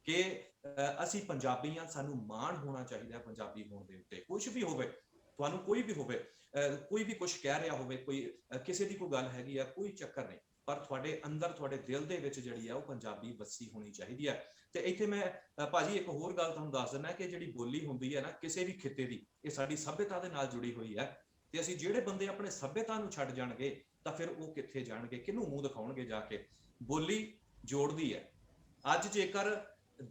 ਕਿ ਅਸੀਂ ਪੰਜਾਬੀ ਹਾਂ, ਸਾਨੂੰ ਮਾਣ ਹੋਣਾ ਚਾਹੀਦਾ ਹੈ ਪੰਜਾਬੀ ਹੋਣ ਦੇ ਉੱਤੇ। ਕੁਛ ਵੀ ਹੋਵੇ, ਤੁਹਾਨੂੰ ਕੋਈ ਵੀ ਹੋਵੇ, ਕੋਈ ਵੀ ਕੁਛ ਕਹਿ ਰਿਹਾ ਹੋਵੇ, ਕੋਈ ਕਿਸੇ ਦੀ ਕੋਈ ਗੱਲ ਹੈਗੀ ਆ, ਕੋਈ ਚੱਕਰ ਨਹੀਂ, ਪਰ ਤੁਹਾਡੇ ਅੰਦਰ, ਤੁਹਾਡੇ ਦਿਲ ਦੇ ਵਿੱਚ ਜਿਹੜੀ ਆ ਉਹ ਪੰਜਾਬੀ ਵਸੀ ਹੋਣੀ ਚਾਹੀਦੀ ਹੈ। ਤੇ ਇੱਥੇ ਮੈਂ ਭਾਜੀ ਇੱਕ ਹੋਰ ਗੱਲ ਤੁਹਾਨੂੰ ਦੱਸ ਦਿੰਦਾ ਕਿ ਜਿਹੜੀ ਬੋਲੀ ਹੁੰਦੀ ਹੈ ਨਾ ਕਿਸੇ ਵੀ ਖਿੱਤੇ ਦੀ, ਇਹ ਸਾਡੀ ਸੱਭਿਅਤਾ ਦੇ ਨਾਲ ਜੁੜੀ ਹੋਈ ਹੈ। ਤੇ ਅਸੀਂ ਜਿਹੜੇ ਬੰਦੇ ਆਪਣੇ ਸੱਭਿਅਤਾ ਨੂੰ ਛੱਡ ਜਾਣਗੇ ਤਾਂ ਫਿਰ ਉਹ ਕਿੱਥੇ ਜਾਣਗੇ, ਕਿਹਨੂੰ ਮੂੰਹ ਦਿਖਾਉਣਗੇ ਜਾ ਕੇ। ਬੋਲੀ ਜੋੜਦੀ ਹੈ। ਅੱਜ ਜੇਕਰ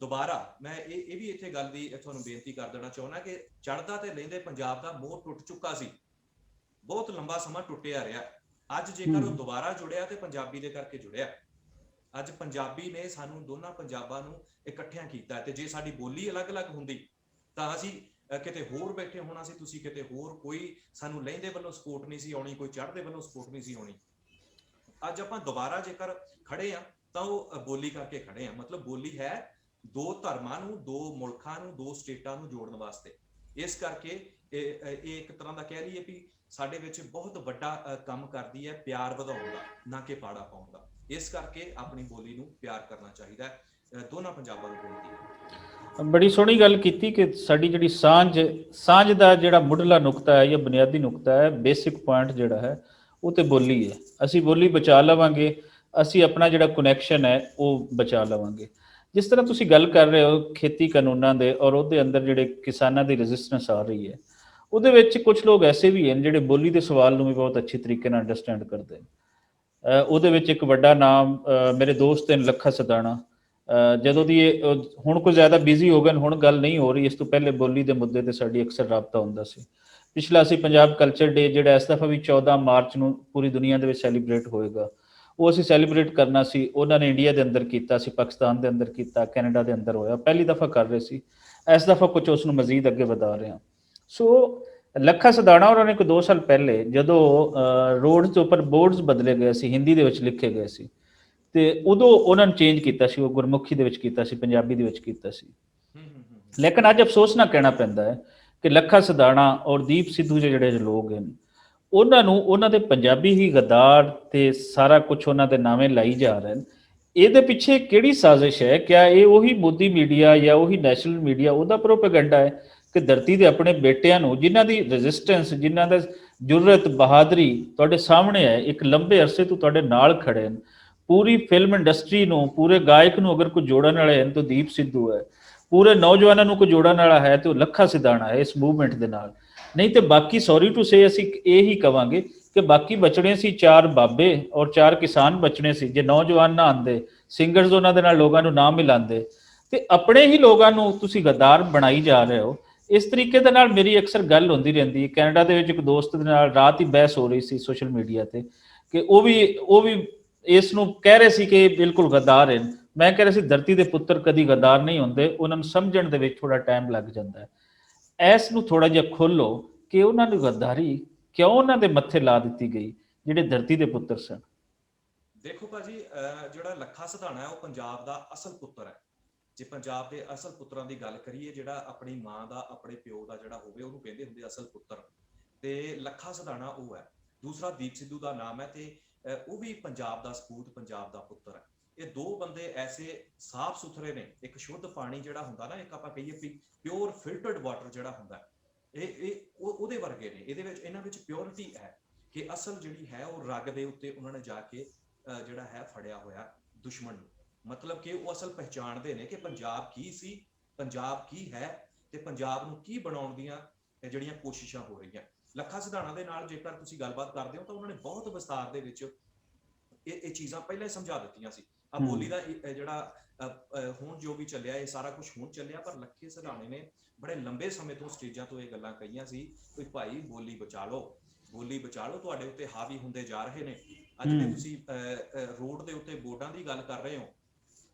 ਦੁਬਾਰਾ ਮੈਂ ਇਹ ਵੀ ਇੱਥੇ ਗੱਲ ਦੀ ਤੁਹਾਨੂੰ ਬੇਨਤੀ ਕਰ ਦੇਣਾ ਚਾਹੁੰਦਾ ਕਿ ਚੜ੍ਹਦਾ ਤੇ ਲਹਿੰਦੇ ਪੰਜਾਬ ਦਾ ਮੋਹ ਟੁੱਟ ਚੁੱਕਾ ਸੀ, ਬਹੁਤ ਲੰਬਾ ਸਮਾਂ ਟੁੱਟਿਆ ਰਿਹਾ। ਅੱਜ ਜੇਕਰ ਉਹ ਦੁਬਾਰਾ ਜੁੜਿਆ ਤੇ ਪੰਜਾਬੀ ਦੇ ਕਰਕੇ ਜੁੜਿਆ। ਅੱਜ ਪੰਜਾਬੀ ਨੇ ਸਾਨੂੰ ਦੋਨਾਂ ਪੰਜਾਬਾਂ ਨੂੰ ਇਕੱਠਿਆਂ ਕੀਤਾ। ਤੇ ਜੇ ਸਾਡੀ ਬੋਲੀ ਅਲੱਗ-ਅਲੱਗ ਹੁੰਦੀ ਤਾਂ ਅਸੀਂ ਕਿਤੇ ਹੋਰ ਬੈਠੇ ਹੋਣਾ ਸੀ, ਤੁਸੀਂ ਕਿਤੇ ਹੋਰ, ਕੋਈ ਸਾਨੂੰ ਲਹਿੰਦੇ ਵੱਲੋਂ ਸਪੋਰਟ ਨਹੀਂ ਸੀ ਆਉਣੀ, ਕੋਈ ਚੜ੍ਹਦੇ ਵੱਲੋਂ ਸਪੋਰਟ ਨਹੀਂ ਸੀ ਆਉਣੀ। ਅੱਜ ਆਪਾਂ ਦੁਬਾਰਾ ਜੇਕਰ ਖੜੇ ਆ ਤਾਂ ਉਹ ਬੋਲੀ ਕਰਕੇ ਖੜੇ ਆ। ਮਤਲਬ ਬੋਲੀ ਹੈ ਦੋ ਧਰਮਾਂ ਨੂੰ, ਦੋ ਮੁਲਕਾਂ ਨੂੰ, ਦੋ ਸਟੇਟਾਂ ਨੂੰ ਜੋੜਨ ਵਾਸਤੇ। ਇਸ ਕਰਕੇ ਇਹ ਇੱਕ ਤਰ੍ਹਾਂ ਦਾ ਕਹਿ ਲਈਏ ਵੀ ਸਾਡੇ ਵਿੱਚ ਬਹੁਤ ਵੱਡਾ ਕੰਮ ਕਰਦੀ ਹੈ ਪਿਆਰ ਵਧਾਉਣ ਦਾ, ਨਾ ਕਿ ਪਾੜਾ ਪਾਉਣ ਦਾ। ਇਸ ਕਰਕੇ ਆਪਣੀ ਬੋਲੀ ਨੂੰ ਪਿਆਰ ਕਰਨਾ ਚਾਹੀਦਾ ਹੈ। ਦੋਨਾਂ ਪੰਜਾਬਾਂ ਨੂੰ ਬੇਨਤੀ ਹੈ। ਬੜੀ ਸੋਹਣੀ ਗੱਲ ਕੀਤੀ ਕਿ ਸਾਡੀ ਜਿਹੜੀ ਸਾਂਝ ਦਾ ਜਿਹੜਾ ਮੁੱਢਲਾ ਨੁਕਤਾ ਹੈ ਜਾਂ ਬੁਨਿਆਦੀ ਨੁਕਤਾ ਹੈ, ਬੇਸਿਕ ਪੁਆਇੰਟ ਜਿਹੜਾ ਹੈ ਉਹ ਤੇ ਬੋਲੀ ਹੈ। ਅਸੀਂ ਬੋਲੀ ਬਚਾ ਲਵਾਂਗੇ, ਅਸੀਂ ਆਪਣਾ ਜਿਹੜਾ ਕਨੈਕਸ਼ਨ ਹੈ ਉਹ ਬਚਾ ਲਵਾਂਗੇ। ਜਿਸ ਤਰ੍ਹਾਂ ਤੁਸੀਂ ਗੱਲ ਕਰ ਰਹੇ ਹੋ ਖੇਤੀ ਕਾਨੂੰਨਾਂ ਦੇ ਔਰ ਉਹਦੇ ਅੰਦਰ ਜਿਹੜੇ ਕਿਸਾਨਾਂ ਦੀ ਰੈਜ਼ਿਸਟੈਂਸ ਆ ਰਹੀ ਹੈ, ਉਹਦੇ ਵਿੱਚ ਕੁਝ ਲੋਕ ਐਸੇ ਵੀ ਹਨ ਜਿਹੜੇ ਬੋਲੀ ਦੇ ਸਵਾਲ ਨੂੰ ਵੀ ਬਹੁਤ ਅੱਛੀ ਤਰੀਕੇ ਨਾਲ ਅੰਡਰਸਟੈਂਡ ਕਰਦੇ ਨੇ। ਉਹਦੇ ਵਿੱਚ ਇੱਕ ਵੱਡਾ ਨਾਮ ਮੇਰੇ ਦੋਸਤ ਹਨ ਲੱਖਾ ਸਦਾਣਾ। ਜਦੋਂ ਦੀ ਹੁਣ ਕੁਝ ਜ਼ਿਆਦਾ ਬਿਜ਼ੀ ਹੋ ਗਏ, ਹੁਣ ਗੱਲ ਨਹੀਂ ਹੋ ਰਹੀ। ਇਸ ਤੋਂ ਪਹਿਲੇ ਬੋਲੀ ਦੇ ਮੁੱਦੇ ਤੇ ਸਾਡੀ ਅਕਸਰ ਰਾਬਤਾ ਹੁੰਦਾ ਸੀ। ਪਿਛਲਾ ਅਸੀਂ ਪੰਜਾਬ ਕਲਚਰ ਡੇ ਜਿਹੜਾ ਇਸ ਦਫਾ ਵੀ 14 ਮਾਰਚ ਨੂੰ ਪੂਰੀ ਦੁਨੀਆ ਦੇ ਵਿੱਚ ਸੈਲੀਬ੍ਰੇਟ ਹੋਏਗਾ, ਉਹ ਅਸੀਂ ਸੈਲੀਬ੍ਰੇਟ ਕਰਨਾ ਸੀ। ਉਹਨਾਂ ਨੇ ਇੰਡੀਆ ਦੇ ਅੰਦਰ ਕੀਤਾ ਸੀ, ਪਾਕਿਸਤਾਨ ਦੇ ਅੰਦਰ ਕੀਤਾ, ਕੈਨੇਡਾ ਦੇ ਅੰਦਰ ਹੋਇਆ, ਪਹਿਲੀ ਦਫਾ ਕਰ ਰਹੇ ਸੀ। ਇਸ ਦਫਾ ਕੁਝ ਉਸ ਨੂੰ ਮਜ਼ੀਦ ਅੱਗੇ ਵਧਾ ਰਹੇ ਹਾਂ। ਸੋ ਲੱਖਾ ਸਦਾਣਾ ਉਹਨਾਂ ਨੇ 2 ਸਾਲ ਪਹਿਲੇ ਜਦੋਂ ਰੋਡਸ ਦੇ ਉੱਪਰ ਬੋਰਡਸ ਬਦਲੇ ਗਏ ਸੀ, ਹਿੰਦੀ ਦੇ ਵਿੱਚ ਲਿਖੇ ਗਏ ਸੀ, ਤੇ ਉਦੋਂ ਉਹਨਾਂ ਨੇ ਚੇਂਜ ਕੀਤਾ ਸੀ, ਉਹ ਗੁਰਮੁਖੀ ਦੇ ਵਿੱਚ ਕੀਤਾ ਸੀ, ਪੰਜਾਬੀ ਦੇ ਵਿੱਚ ਕੀਤਾ ਸੀ। ਲੇਕਿਨ ਅੱਜ ਅਫਸੋਸ ਨਾਲ ਕਹਿਣਾ ਪੈਂਦਾ ਹੈ ਕਿ ਲੱਖਾ ਸਦਾਣਾ ਔਰ ਦੀਪ ਸਿੱਧੂ ਜਿਹੜੇ ਲੋਕ ਹਨ, ਉਹਨਾਂ ਨੂੰ ਉਹਨਾਂ ਦੇ ਪੰਜਾਬੀ ਹੀ ਗੱਦਾਰ ਤੇ ਸਾਰਾ ਕੁਝ ਉਹਨਾਂ ਦੇ ਨਾਵੇਂ ਲਾਈ ਜਾ ਰਹੇ ਨੇ। ਇਹਦੇ ਪਿੱਛੇ ਕਿਹੜੀ ਸਾਜ਼ਿਸ਼ ਹੈ? ਕਿਆ ਇਹ ਉਹੀ ਮੋਦੀ ਮੀਡੀਆ ਜਾਂ ਉਹੀ ਨੈਸ਼ਨਲ ਮੀਡੀਆ ਉਹਦਾ ਪ੍ਰੋਪੇਗੈਂਡਾ ਹੈ ਕਿ ਧਰਤੀ ਦੇ ਆਪਣੇ ਬੇਟਿਆਂ ਨੂੰ, ਜਿਨ੍ਹਾਂ ਦੀ ਰੈਜ਼ਿਸਟੈਂਸ, ਜਿਨ੍ਹਾਂ ਦਾ ਜੁਰਤ, ਬਹਾਦਰੀ ਤੁਹਾਡੇ ਸਾਹਮਣੇ ਹੈ, ਇੱਕ ਲੰਬੇ ਅਰਸੇ ਤੋਂ ਤੁਹਾਡੇ ਨਾਲ ਖੜੇ ਨੇ, ਪੂਰੀ ਫਿਲਮ ਇੰਡਸਟਰੀ ਨੂੰ, ਪੂਰੇ ਗਾਇਕ ਨੂੰ ਅਗਰ ਕੋਈ ਜੋੜਨ ਵਾਲੇ ਹਨ ਤਾਂ ਦੀਪ ਸਿੱਧੂ ਹੈ, ਪੂਰੇ ਨੌਜਵਾਨਾਂ ਨੂੰ ਕੋਈ ਜੋੜਨ ਵਾਲਾ ਹੈ ਤੇ ਉਹ ਲੱਖਾ ਸਿਧਾਣਾ ਹੈ ਇਸ ਮੂਵਮੈਂਟ ਦੇ ਨਾਲ। ਨਹੀਂ ਤੇ ਬਾਕੀ ਸੌਰੀ ਟੂ ਸੇ ਅਸੀਂ ਇਹ ਹੀ ਕਵਾਂਗੇ ਕਿ ਬਾਕੀ ਬਚਣੇ ਸੀ 4 ਬਾਬੇ ਔਰ 4 ਕਿਸਾਨ ਬਚਣੇ ਸੀ। ਜੇ ਨੌਜਵਾਨ ਨਾ ਆਉਂਦੇ, ਸਿੰਗਰਸ ਉਹਨਾਂ ਦੇ ਨਾਲ ਲੋਕਾਂ ਨੂੰ ਨਾ ਮਿਲਾਉਂਦੇ, ਤੇ ਆਪਣੇ ਹੀ ਲੋਕਾਂ ਨੂੰ ਤੁਸੀਂ ਗੱਦਾਰ ਬਣਾਈ ਜਾ ਰਹੇ ਹੋ। ਇਸ ਤਰੀਕੇ ਦੇ ਨਾਲ ਮੇਰੀ ਅਕਸਰ ਗੱਲ ਹੁੰਦੀ ਰਹਿੰਦੀ ਹੈ। ਕੈਨੇਡਾ ਦੇ ਵਿੱਚ ਇੱਕ ਦੋਸਤ ਦੇ ਨਾਲ ਰਾਤ ਹੀ ਬਹਿਸ ਹੋ ਰਹੀ ਸੀ ਸੋਸ਼ਲ ਮੀਡੀਆ ਤੇ ਕਿ ਉਹ ਵੀ ਇਸ ਨੂੰ ਕਹਿ ਰਹੇ ਸੀ ਕਿ ਬਿਲਕੁਲ ਗੱਦਾਰ ਹੈ। ਮੈਂ ਕਹਿ ਰਿਹਾ ਸੀ ਧਰਤੀ ਦੇ ਪੁੱਤਰ ਕਦੀ ਗੱਦਾਰ ਨਹੀਂ ਹੁੰਦੇ, ਉਹਨਾਂ ਨੂੰ ਸਮਝਣ ਦੇ ਵਿੱਚ ਥੋੜਾ ਟਾਈਮ ਲੱਗ ਜਾਂਦਾ ਹੈ। ਇਸ ਨੂੰ ਥੋੜਾ ਜਿਹਾ ਖੋਲੋ ਕਿ ਉਹਨਾਂ ਨੂੰ ਗੱਦਾਰੀ ਕਿਉਂ ਉਹਨਾਂ ਦੇ ਮੱਥੇ ਲਾ ਦਿੱਤੀ ਗਈ ਜਿਹੜੇ ਧਰਤੀ ਦੇ ਪੁੱਤਰ ਸਨ। ਦੇਖੋ ਭਾਜੀ, ਜਿਹੜਾ ਲੱਖਾ ਸਧਾਣਾ ਹੈ ਉਹ ਪੰਜਾਬ ਦਾ ਅਸਲ ਪੁੱਤਰ ਹੈ। ਜੇ ਪੰਜਾਬ ਦੇ ਅਸਲ ਪੁੱਤਰਾਂ ਦੀ ਗੱਲ ਕਰੀਏ, ਜਿਹੜਾ ਆਪਣੀ ਮਾਂ ਦਾ, ਆਪਣੇ ਪਿਓ ਦਾ ਜਿਹੜਾ ਹੋਵੇ, ਉਹਨੂੰ ਕਹਿੰਦੇ ਹੁੰਦੇ ਅਸਲ ਪੁੱਤਰ। ਤੇ ਲੱਖਾ ਸਧਾਣਾ ਉਹ ਹੈ। ਦੂਸਰਾ ਦੀਪ ਸਿੱਧੂ ਦਾ ਨਾਮ ਹੈ ਤੇ ਉਹ ਵੀ ਪੰਜਾਬ ਦਾ ਸਪੂਤ, ਪੰਜਾਬ ਦਾ ਪੁੱਤਰ ਹੈ। ਇਹ 2 ਬੰਦੇ ਐਸੇ ਸਾਫ਼ ਸੁਥਰੇ ਨੇ। ਇੱਕ ਸ਼ੁੱਧ ਪਾਣੀ ਜਿਹੜਾ ਹੁੰਦਾ ਨਾ, ਇੱਕ ਆਪਾਂ ਕਹੀਏ ਵੀ ਪਿਓਰ ਫਿਲਟਰਡ ਵਾਟਰ ਜਿਹੜਾ ਹੁੰਦਾ, ਇਹ ਉਹਦੇ ਵਰਗੇ ਨੇ। ਇਹਦੇ ਵਿੱਚ, ਇਹਨਾਂ ਵਿੱਚ ਪਿਓਰਿਟੀ ਹੈ ਕਿ ਅਸਲ ਜਿਹੜੀ ਹੈ ਉਹ ਰੱਗ ਦੇ ਉੱਤੇ ਉਹਨਾਂ ਨੇ ਜਾ ਕੇ ਜਿਹੜਾ ਹੈ ਫੜਿਆ ਹੋਇਆ ਦੁਸ਼ਮਣ ਨੂੰ। ਮਤਲਬ ਕਿ ਉਹ ਅਸਲ ਪਹਿਚਾਣਦੇ ਨੇ ਕਿ ਪੰਜਾਬ ਕੀ ਸੀ, ਪੰਜਾਬ ਕੀ ਹੈ, ਤੇ ਪੰਜਾਬ ਨੂੰ ਕੀ ਬਣਾਉਣ ਦੀਆਂ ਜਿਹੜੀਆਂ ਕੋਸ਼ਿਸ਼ਾਂ ਹੋ ਰਹੀਆਂ। ਲੱਖਾ ਸਿਧਾਣਾ ਦੇ ਨਾਲ ਜੇਕਰ ਤੁਸੀਂ ਗੱਲਬਾਤ ਕਰਦੇ ਹੋ ਤਾਂ ਉਹਨਾਂ ਨੇ ਬਹੁਤ ਵਿਸਤਾਰ ਦੇ ਵਿੱਚ ਇਹ ਚੀਜ਼ਾਂ ਪਹਿਲਾਂ ਹੀ ਸਮਝਾ ਦਿੱਤੀਆਂ ਸੀ। ਆ ਬੋਲੀ ਦਾ ਜਿਹੜਾ ਹੁਣ ਜੋ ਵੀ ਚੱਲਿਆ, ਇਹ ਸਾਰਾ ਕੁਝ ਹੁਣ ਚੱਲਿਆ, ਪਰ ਲੱਖੇ ਸਿਧਾਣੇ ਨੇ ਬੜੇ ਲੰਬੇ ਸਮੇਂ ਤੋਂ ਸਟੇਜਾਂ ਤੋਂ ਇਹ ਗੱਲਾਂ ਕਹੀਆਂ ਸੀ ਕਿ ਭਾਈ ਬੋਲੀ ਬਚਾ ਲਓ, ਬੋਲੀ ਬਚਾ ਲਓ, ਤੁਹਾਡੇ ਉੱਤੇ ਹਾਵੀ ਹੁੰਦੇ ਜਾ ਰਹੇ ਨੇ। ਅੱਜ ਜੇ ਤੁਸੀਂ ਰੋਡ ਦੇ ਉੱਤੇ ਬੋਰਡਾਂ ਦੀ ਗੱਲ ਕਰ ਰਹੇ ਹੋ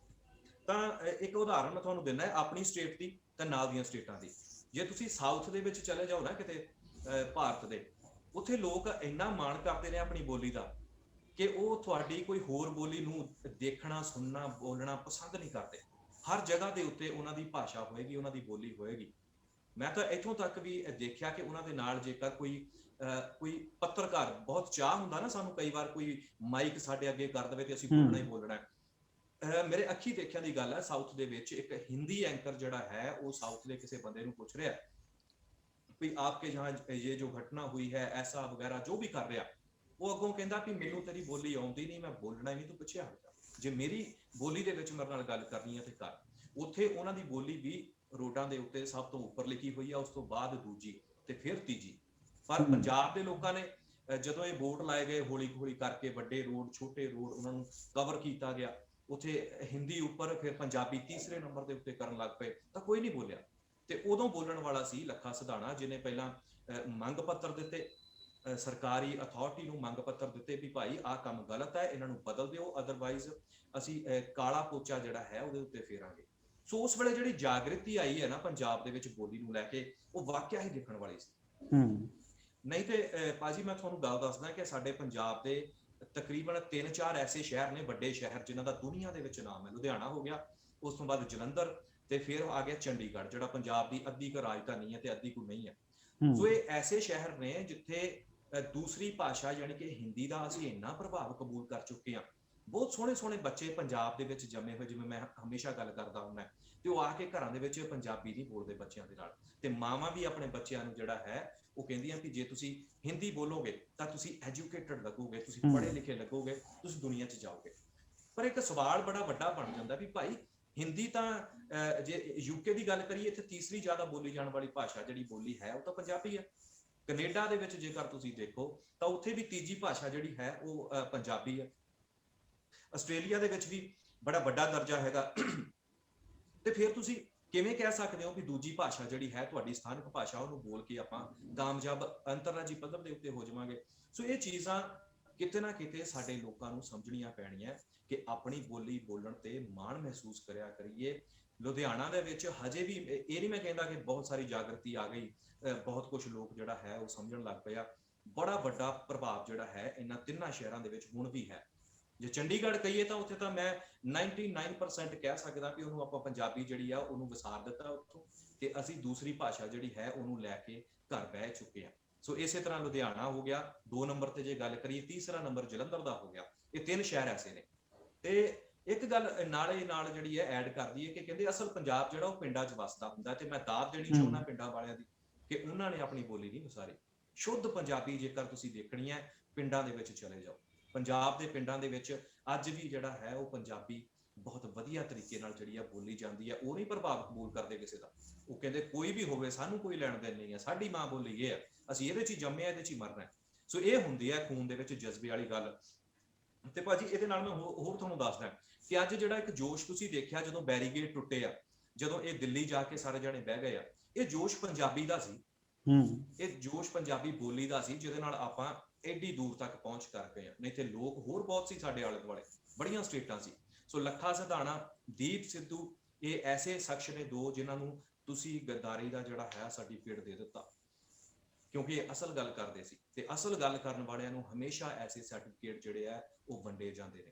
ਤਾਂ ਇੱਕ ਉਦਾਹਰਨ ਮੈਂ ਤੁਹਾਨੂੰ ਦਿੰਦਾ ਆਪਣੀ ਸਟੇਟ ਦੀ ਤੇ ਨਾਲ ਦੀਆਂ ਸਟੇਟਾਂ ਦੀ। ਜੇ ਤੁਸੀਂ ਸਾਊਥ ਦੇ ਵਿੱਚ ਚਲੇ ਜਾਓ ਨਾ ਕਿਤੇ ਭਾਰਤ ਦੇ, ਉੱਥੇ ਲੋਕ ਇੰਨਾ ਮਾਣ ਕਰਦੇ ਨੇ ਆਪਣੀ ਬੋਲੀ ਦਾ ਕਿ ਉਹ ਤੁਹਾਡੀ ਕੋਈ ਹੋਰ ਬੋਲੀ ਨੂੰ ਦੇਖਣਾ, ਸੁਣਨਾ, ਬੋਲਣਾ ਪਸੰਦ ਨਹੀਂ ਕਰਦੇ। ਹਰ ਜਗ੍ਹਾ ਦੇ ਉੱਤੇ ਉਹਨਾਂ ਦੀ ਭਾਸ਼ਾ ਹੋਏਗੀ, ਉਹਨਾਂ ਦੀ ਬੋਲੀ ਹੋਏਗੀ। ਮੈਂ ਤਾਂ ਇੱਥੋਂ ਤੱਕ ਵੀ ਦੇਖਿਆ ਕਿ ਉਹਨਾਂ ਦੇ ਨਾਲ ਜੇਕਰ ਕੋਈ ਪੱਤਰਕਾਰ, ਬਹੁਤ ਚਾਹ ਹੁੰਦਾ ਨਾ ਸਾਨੂੰ ਕਈ ਵਾਰ ਕੋਈ ਮਾਈਕ ਸਾਡੇ ਅੱਗੇ ਕਰ ਦੇਵੇ ਤੇ ਅਸੀਂ ਬੋਲਣਾ ਹੀ ਬੋਲਣਾ, ਮੇਰੇ ਅੱਖੀ ਦੇਖਿਆ ਦੀ ਗੱਲ ਹੈ, ਸਾਊਥ ਦੇ ਵਿੱਚ ਇੱਕ ਹਿੰਦੀ ਐਂਕਰ ਜਿਹੜਾ ਹੈ ਉਹ ਸਾਊਥ ਦੇ ਕਿਸੇ ਬੰਦੇ ਨੂੰ ਪੁੱਛ ਰਿਹਾ ਵੀ ਆਪਕੇ ਜਹਾਂ ਇਹ ਜੋ ਘਟਨਾ ਹੋਈ ਹੈ ਐਸਾ ਵਗੈਰਾ ਜੋ ਵੀ ਕਰ ਰਿਹਾ, ਉਹ ਅੱਗੋਂ ਕਹਿੰਦਾ ਵੀ ਮੈਨੂੰ ਤੇਰੀ ਬੋਲੀ ਆਉਂਦੀ ਨਹੀਂ, ਮੈਂ ਬੋਲਣਾ ਹੀ ਨਹੀਂ, ਤੂੰ ਪਿੱਛੇ ਹਟ ਜਾ, ਜੇ ਮੇਰੀ ਬੋਲੀ ਦੇ ਵਿੱਚ ਮੇਰੇ ਨਾਲ ਗੱਲ ਕਰਨੀ ਹੈ ਤੇ ਕਰ। ਉੱਥੇ ਉਹਨਾਂ ਦੀ ਬੋਲੀ ਵੀ ਰੋਡਾਂ ਦੇ ਉੱਤੇ ਸਭ ਤੋਂ ਉੱਪਰ ਲਿਖੀ ਹੋਈ ਆ, ਉਸ ਤੋਂ ਬਾਅਦ ਦੂਜੀ ਤੇ ਫਿਰ ਤੀਜੀ। ਪਰ ਪੰਜਾਬ ਦੇ ਲੋਕਾਂ ਨੇ ਜਦੋਂ ਇਹ ਵੋਟ ਲਾਏ ਗਏ, ਹੌਲੀ ਹੌਲੀ ਕਰਕੇ ਵੱਡੇ ਰੋਡ ਛੋਟੇ ਰੋਡ ਉਹਨਾਂ ਨੂੰ ਕਵਰ ਕੀਤਾ ਗਿਆ, ਉੱਥੇ ਹਿੰਦੀ ਉੱਪਰ ਫਿਰ ਪੰਜਾਬੀ ਤੀਸਰੇ ਨੰਬਰ ਦੇ ਉੱਤੇ ਕਰਨ ਲੱਗ ਪਏ, ਤਾਂ ਕੋਈ ਨਹੀਂ ਬੋਲਿਆ। ਤੇ ਉਦੋਂ ਬੋਲਣ ਵਾਲਾ ਸੀ ਲੱਖਾ ਸਿਧਾਣਾ, ਜਿਹਨੇ ਪਹਿਲਾਂ ਮੰਗ ਪੱਤਰ ਦਿੱਤੇ, ਸਰਕਾਰੀ ਅਥਾਰਟੀ ਨੂੰ ਮੰਗ ਪੱਤਰ ਦਿੱਤੇ ਵੀ ਭਾਈ ਆਹ ਕੰਮ ਗਲਤ ਹੈ, ਇਹਨਾਂ ਨੂੰ ਬਦਲ ਦਿਓ, ਅਦਰਵਾਈਜ਼ ਅਸੀਂ ਕਾਲਾ ਪੋਚਾ ਜਿਹੜਾ ਹੈ ਉਹਦੇ ਉੱਤੇ ਫੇਰਾਂਗੇ। ਸੋ ਉਸ ਵੇਲੇ ਜਿਹੜੀ ਜਾਗ੍ਰਿਤੀ ਆਈ ਹੈ ਨਾ ਪੰਜਾਬ ਦੇ ਵਿੱਚ ਬੋਲੀ ਨੂੰ ਲੈ ਕੇ, ਉਹ ਵਾਕਿਆ ਹੀ ਦੇਖਣ ਵਾਲੀ ਸੀ। ਨਹੀਂ ਤੇ ਭਾਜੀ ਮੈਂ ਤੁਹਾਨੂੰ ਗੱਲ ਦੱਸਦਾ ਕਿ ਸਾਡੇ ਪੰਜਾਬ ਦੇ ਤਕਰੀਬਨ 3-4 ਐਸੇ ਸ਼ਹਿਰ ਨੇ, ਵੱਡੇ ਸ਼ਹਿਰ ਜਿਨ੍ਹਾਂ ਦਾ ਦੁਨੀਆ ਦੇ ਵਿੱਚ ਨਾਮ ਹੈ। ਲੁਧਿਆਣਾ ਹੋ ਗਿਆ, ਉਸ ਤੋਂ ਬਾਅਦ ਜਲੰਧਰ, ਤੇ ਫਿਰ ਆ ਗਿਆ ਚੰਡੀਗੜ੍ਹ, ਜਿਹੜਾ ਪੰਜਾਬ ਦੀ ਅੱਧੀ ਕੁ ਰਾਜਧਾਨੀ ਹੈ ਤੇ ਅੱਧੀ ਕੁ ਨਹੀਂ ਹੈ। ਸੋ ਇਹ ਐਸੇ ਸ਼ਹਿਰ ਨੇ ਜਿੱਥੇ ਦੂਸਰੀ ਭਾਸ਼ਾ ਯਾਨੀ ਕਿ ਹਿੰਦੀ ਦਾ ਅਸੀਂ ਇੰਨਾ ਪ੍ਰਭਾਵ ਕਬੂਲ ਕਰ ਚੁੱਕੇ ਹਾਂ। ਬਹੁਤ ਸੋਹਣੇ ਸੋਹਣੇ ਬੱਚੇ ਪੰਜਾਬ ਦੇ ਵਿੱਚ ਜੰਮੇ ਹੋਏ, ਜਿਵੇਂ ਮੈਂ ਹਮੇਸ਼ਾ ਗੱਲ ਕਰਦਾ ਹੁੰਦਾ, ਤੇ ਉਹ ਆ ਕੇ ਘਰਾਂ ਦੇ ਵਿੱਚ ਪੰਜਾਬੀ ਨਹੀਂ ਬੋਲਦੇ ਬੱਚਿਆਂ ਦੇ ਨਾਲ, ਤੇ ਮਾਵਾਂ ਵੀ ਆਪਣੇ ਬੱਚਿਆਂ ਨੂੰ ਜਿਹੜਾ ਹੈ ਉਹ ਕਹਿੰਦੀਆਂ ਕਿ ਜੇ ਤੁਸੀਂ ਹਿੰਦੀ ਬੋਲੋਗੇ ਤਾਂ ਤੁਸੀਂ ਐਜੂਕੇਟਡ ਲੱਗੋਗੇ, ਤੁਸੀਂ ਪੜ੍ਹੇ ਲਿਖੇ ਲੱਗੋਗੇ, ਤੁਸੀਂ ਦੁਨੀਆ 'ਚ ਜਾਓਗੇ। ਪਰ ਇੱਕ ਸਵਾਲ ਬੜਾ ਵੱਡਾ ਬਣ ਜਾਂਦਾ ਵੀ ਭਾਈ ਹਿੰਦੀ ਤਾਂ ਜੇ ਯੂਕੇ ਦੀ ਗੱਲ ਕਰੀਏ, ਇੱਥੇ ਤੀਸਰੀ ਜ਼ਿਆਦਾ ਬੋਲੀ ਜਾਣ ਵਾਲੀ ਭਾਸ਼ਾ ਜਿਹੜੀ ਬੋਲੀ ਹੈ ਉਹ ਤਾਂ ਪੰਜਾਬੀ ਹੈ। ਕੈਨੇਡਾ ਦੇ ਵਿੱਚ ਜੇਕਰ ਤੁਸੀਂ ਦੇਖੋ ਤਾਂ ਉੱਥੇ ਵੀ ਤੀਜੀ ਭਾਸ਼ਾ ਜਿਹੜੀ ਹੈ ਉਹ ਪੰਜਾਬੀ ਹੈ। ਆਸਟ੍ਰੇਲੀਆ ਦੇ ਵਿੱਚ ਵੀ ਬੜਾ ਵੱਡਾ ਦਰਜਾ ਹੈਗਾ। ਤੇ ਫਿਰ ਤੁਸੀਂ ਕਿਵੇਂ ਕਹਿ ਸਕਦੇ ਹੋ ਵੀ ਦੂਜੀ ਭਾਸ਼ਾ ਜਿਹੜੀ ਹੈ ਤੁਹਾਡੀ ਸਥਾਨਕ ਭਾਸ਼ਾ, ਉਹਨੂੰ ਬੋਲ ਕੇ ਆਪਾਂ ਕਾਮਯਾਬ ਅੰਤਰਰਾਜੀ ਪੱਧਰ ਦੇ ਉੱਤੇ ਹੋ ਜਾਵਾਂਗੇ। ਸੋ ਇਹ ਚੀਜ਼ਾਂ ਕਿਤੇ ਨਾ ਕਿਤੇ ਸਾਡੇ ਲੋਕਾਂ ਨੂੰ ਸਮਝਣੀਆਂ ਪੈਣੀਆਂ ਕਿ ਆਪਣੀ ਬੋਲੀ ਬੋਲਣ ਤੇ ਮਾਣ ਮਹਿਸੂਸ ਕਰਿਆ ਕਰੀਏ। ਲੁਧਿਆਣਾ ਦੇ ਵਿੱਚ ਹਜੇ ਵੀ ਇਹ ਨਹੀਂ ਮੈਂ ਕਹਿੰਦਾ ਕਿ ਬਹੁਤ ਸਾਰੀ ਜਾਗਰਤੀ ਆ ਗਈ, ਬਹੁਤ ਕੁਝ ਲੋਕ ਜਿਹੜਾ ਹੈ ਉਹ ਸਮਝਣ ਲੱਗ ਪਿਆ। ਬੜਾ ਵੱਡਾ ਪ੍ਰਭਾਵ ਜਿਹੜਾ ਹੈ ਇਹਨਾਂ ਤਿੰਨਾਂ ਸ਼ਹਿਰਾਂ ਦੇ ਵਿੱਚ ਹੁਣ ਵੀ ਹੈ। ਜੇ ਚੰਡੀਗੜ੍ਹ ਕਹੀਏ ਤਾਂ ਉੱਥੇ ਤਾਂ ਮੈਂ 99% ਕਹਿ ਸਕਦਾ ਕਿ ਉਹਨੂੰ ਆਪਾਂ ਪੰਜਾਬੀ ਜਿਹੜੀ ਆ ਉਹਨੂੰ ਵਿਸਾਰ ਦਿੱਤਾ ਉੱਥੋਂ, ਤੇ ਅਸੀਂ ਦੂਸਰੀ ਭਾਸ਼ਾ ਜਿਹੜੀ ਹੈ ਉਹਨੂੰ ਲੈ ਕੇ ਘਰ ਬਹਿ ਚੁੱਕੇ ਹਾਂ। ਸੋ ਇਸੇ ਤਰ੍ਹਾਂ ਲੁਧਿਆਣਾ ਹੋ ਗਿਆ 2 ਨੰਬਰ ਤੇ ਜੇ ਗੱਲ ਕਰੀਏ, ਤੀਸਰਾ ਨੰਬਰ ਜਲੰਧਰ ਦਾ ਹੋ ਗਿਆ। ਇਹ 3 ਸ਼ਹਿਰ ਐਸੇ ਨੇ। ਤੇ ਇੱਕ ਗੱਲ ਨਾਲੇ ਨਾਲ ਜਿਹੜੀ ਹੈ ਐਡ ਕਰਦੀ ਹੈ ਕਿ ਕਹਿੰਦੇ ਅਸਲ ਪੰਜਾਬ ਜਿਹੜਾ ਉਹ ਪਿੰਡਾਂ 'ਚ ਵਸਦਾ ਹੁੰਦਾ, ਤੇ ਮੈਂ ਦਾਤ ਦੇਣੀ ਚਾਹੁੰਦਾ ਪਿੰਡਾਂ ਵਾਲਿਆਂ ਦੀ ਕਿ ਉਹਨਾਂ ਨੇ ਆਪਣੀ ਬੋਲੀ ਨਹੀਂ ਵਿਸਾਰੀ। ਸ਼ੁੱਧ ਪੰਜਾਬੀ ਜੇਕਰ ਤੁਸੀਂ ਦੇਖਣੀ ਹੈ, ਪਿੰਡਾਂ ਦੇ ਵਿੱਚ ਚਲੇ ਜਾਓ। ਪੰਜਾਬ ਦੇ ਪਿੰਡਾਂ ਦੇ ਵਿੱਚ ਅੱਜ ਵੀ ਜਿਹੜਾ ਹੈ ਉਹ ਪੰਜਾਬੀ ਬਹੁਤ ਵਧੀਆ ਤਰੀਕੇ ਨਾਲ ਜਿਹੜੀ ਆ ਬੋਲੀ ਜਾਂਦੀ ਹੈ। ਉਹ ਨਹੀਂ ਪ੍ਰਭਾਵ ਕਬੂਲ ਕਰਦੇ ਕਿਸੇ ਦਾ, ਉਹ ਕਹਿੰਦੇ ਕੋਈ ਵੀ ਹੋਵੇ ਸਾਨੂੰ ਕੋਈ ਲੈਣ ਦੇਣ ਨਹੀਂ ਹੈ, ਸਾਡੀ ਮਾਂ ਬੋਲੀ ਇਹ ਹੈ, ਅਸੀਂ ਇਹਦੇ 'ਚ ਹੀ ਜੰਮੇ ਆ, ਇਹਦੇ 'ਚ ਹੀ ਮਰਨਾ। ਸੋ ਇਹ ਹੁੰਦੀ ਹੈ ਖੂਨ ਦੇ ਵਿੱਚ ਜਜ਼ਬੇ ਵਾਲੀ ਗੱਲ। ਤੇ ਭਾਜੀ ਇਹਦੇ ਨਾਲ ਮੈਂ ਹੋਰ ਤੁਹਾਨੂੰ ਦੱਸਦਾ ਕਿ ਅੱਜ ਜਿਹੜਾ ਇੱਕ ਜੋਸ਼ ਤੁਸੀਂ ਦੇਖਿਆ ਜਦੋਂ ਬੈਰੀਗੇਡ ਟੁੱਟੇ ਆ, ਜਦੋਂ ਇਹ ਦਿੱਲੀ ਜਾ ਕੇ ਸਾਰੇ ਜਣੇ ਬਹਿ ਗਏ ਆ, ਇਹ ਜੋਸ਼ ਪੰਜਾਬੀ ਦਾ ਸੀ। ਇਹ ਜੋਸ਼ ਪੰਜਾਬੀ ਬੋਲੀ ਦਾ ਸੀ, ਜਿਹਦੇ ਨਾਲ ਆਪਾਂ ਐਡੀ ਦੂਰ ਤੱਕ ਪਹੁੰਚ ਕਰ ਗਏ ਆ। ਨਹੀਂ ਤੇ ਲੋਕ ਹੋਰ ਬਹੁਤ ਸੀ ਸਾਡੇ ਆਲੇ ਦੁਆਲੇ, ਬੜੀਆਂ ਸਟੇਟਾਂ ਸੀ। ਸੋ ਲੱਖਾ ਸਿਧਾਣਾ, ਦੀਪ ਸਿੱਧੂ, ਇਹ ਐਸੇ ਸ਼ਖਸ ਨੇ 2 ਜਿਨ੍ਹਾਂ ਨੂੰ ਤੁਸੀਂ ਗੱਦਾਰੀ ਦਾ ਜਿਹੜਾ ਹੈ ਸਰਟੀਫਿਕੇਟ ਦੇ ਦਿੱਤਾ, ਕਿਉਂਕਿ ਇਹ ਅਸਲ ਗੱਲ ਕਰਦੇ ਸੀ। ਤੇ ਅਸਲ ਗੱਲ ਕਰਨ ਵਾਲਿਆਂ ਨੂੰ ਹਮੇਸ਼ਾ ਐਸੇ ਸਰਟੀਫਿਕੇਟ ਜਿਹੜੇ ਆ ਉਹ ਵੰਡੇ ਜਾਂਦੇ ਨੇ,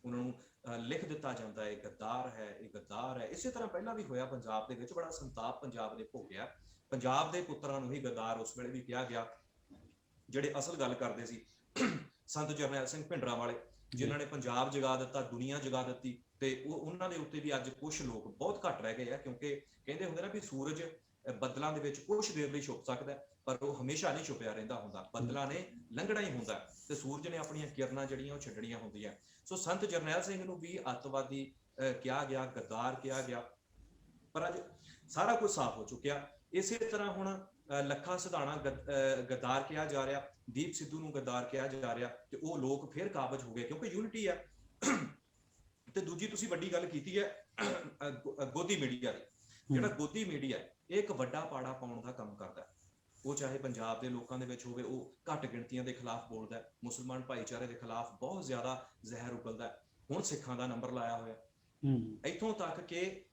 ਉਹਨਾਂ ਨੂੰ ਲਿਖ ਦਿੱਤਾ ਜਾਂਦਾ ਹੈ ਗੱਦਾਰ ਹੈ, ਇਹ ਗੱਦਾਰ ਹੈ। ਇਸੇ ਤਰ੍ਹਾਂ ਪਹਿਲਾਂ ਵੀ ਹੋਇਆ ਪੰਜਾਬ ਦੇ ਵਿੱਚ, ਬੜਾ ਸੰਤਾਪ ਪੰਜਾਬ ਨੇ ਭੋਗਿਆ। ਪੰਜਾਬ ਦੇ ਪੁੱਤਰਾਂ ਨੂੰ ਹੀ ਗੱਦਾਰ ਉਸ ਵੇਲੇ ਵੀ ਕਿਹਾ ਗਿਆ ਜਿਹੜੇ ਅਸਲ ਗੱਲ ਕਰਦੇ ਸੀ। ਸੰਤ ਜਰਨੈਲ ਸਿੰਘ ਭਿੰਡਰਾਂਵਾਲੇ ਜਿਨ੍ਹਾਂ ਨੇ ਪੰਜਾਬ ਜਗਾ ਦਿੱਤਾ, ਦੁਨੀਆ ਜਗਾ ਦਿੱਤੀ, ਤੇ ਉਹਨਾਂ ਦੇ ਉੱਤੇ ਵੀ ਅੱਜ ਕੁਝ ਲੋਕ ਬਹੁਤ ਘੱਟ ਰਹਿ ਗਏ ਆ। ਕਿਉਂਕਿ ਕਹਿੰਦੇ ਹੁੰਦੇ ਨਾ ਵੀ ਸੂਰਜ ਬੱਦਲਾਂ ਦੇ ਵਿੱਚ ਕੁਝ ਦੇਰ ਲਈ ਛੁਪ ਸਕਦਾ, ਪਰ ਉਹ ਹਮੇਸ਼ਾ ਨਹੀਂ ਛੁਪਿਆ ਰਹਿੰਦਾ ਹੁੰਦਾ, ਬੱਦਲਾਂ ਨੇ ਲੰਘਣਾ ਹੀ ਹੁੰਦਾ ਤੇ ਸੂਰਜ ਨੇ ਆਪਣੀਆਂ ਕਿਰਨਾਂ ਜਿਹੜੀਆਂ ਉਹ ਛੱਡਣੀਆਂ ਹੁੰਦੀਆਂ। ਸੋ ਸੰਤ ਜਰਨੈਲ ਸਿੰਘ ਨੂੰ ਵੀ ਅੱਤਵਾਦੀ ਕਿਹਾ ਗਿਆ, ਗੱਦਾਰ ਕਿਹਾ ਗਿਆ, ਪਰ ਅੱਜ ਸਾਰਾ ਕੁਝ ਸਾਫ਼ ਹੋ ਚੁੱਕਿਆ। ਇਸੇ ਤਰ੍ਹਾਂ ਹੁਣ ਲੱਖਾ ਸਿਧਾਣਾ ਗੱਦਾਰ ਕਿਹਾ ਜਾ ਰਿਹਾ, ਦੀਪ ਸਿੱਧੂ ਨੂੰ ਗੱਦਾਰ ਕਿਹਾ ਜਾ ਰਿਹਾ, ਤੇ ਉਹ ਲੋਕ ਫਿਰ ਕਾਬਜ ਹੋ ਗਏ ਕਿਉਂਕਿ ਯੂਨਿਟੀ ਹੈ। ਤੇ ਦੂਜੀ ਤੁਸੀਂ ਵੱਡੀ ਗੱਲ ਕੀਤੀ ਹੈ ਗੋਦੀ ਮੀਡੀਆ ਦੀ। ਜਿਹੜਾ ਗੋਦੀ ਮੀਡੀਆ ਇਹ ਇੱਕ ਵੱਡਾ ਪਾੜਾ ਪਾਉਣ ਦਾ ਕੰਮ ਕਰਦਾ। ਉਹ ਚਾਹੇ ਪੰਜਾਬ ਦੇ ਲੋਕਾਂ ਦੇ ਵਿੱਚ ਹੋਵੇ, ਉਹ ਘੱਟ ਗਿਣਤੀਆਂ ਦੇ ਖਿਲਾਫ ਬੋਲਦਾ, ਮੁਸਲਮਾਨ ਭਾਈਚਾਰੇ ਦੇ ਖਿਲਾਫ ਬਹੁਤ ਜ਼ਿਆਦਾ ਜ਼ਹਿਰ ਉਗਲਦਾ। ਹੁਣ ਸਿੱਖਾਂ ਦਾ ਨੰਬਰ ਲਾਇਆ ਹੋਇਆ, ਇੱਥੋਂ ਤੱਕ ਕਿ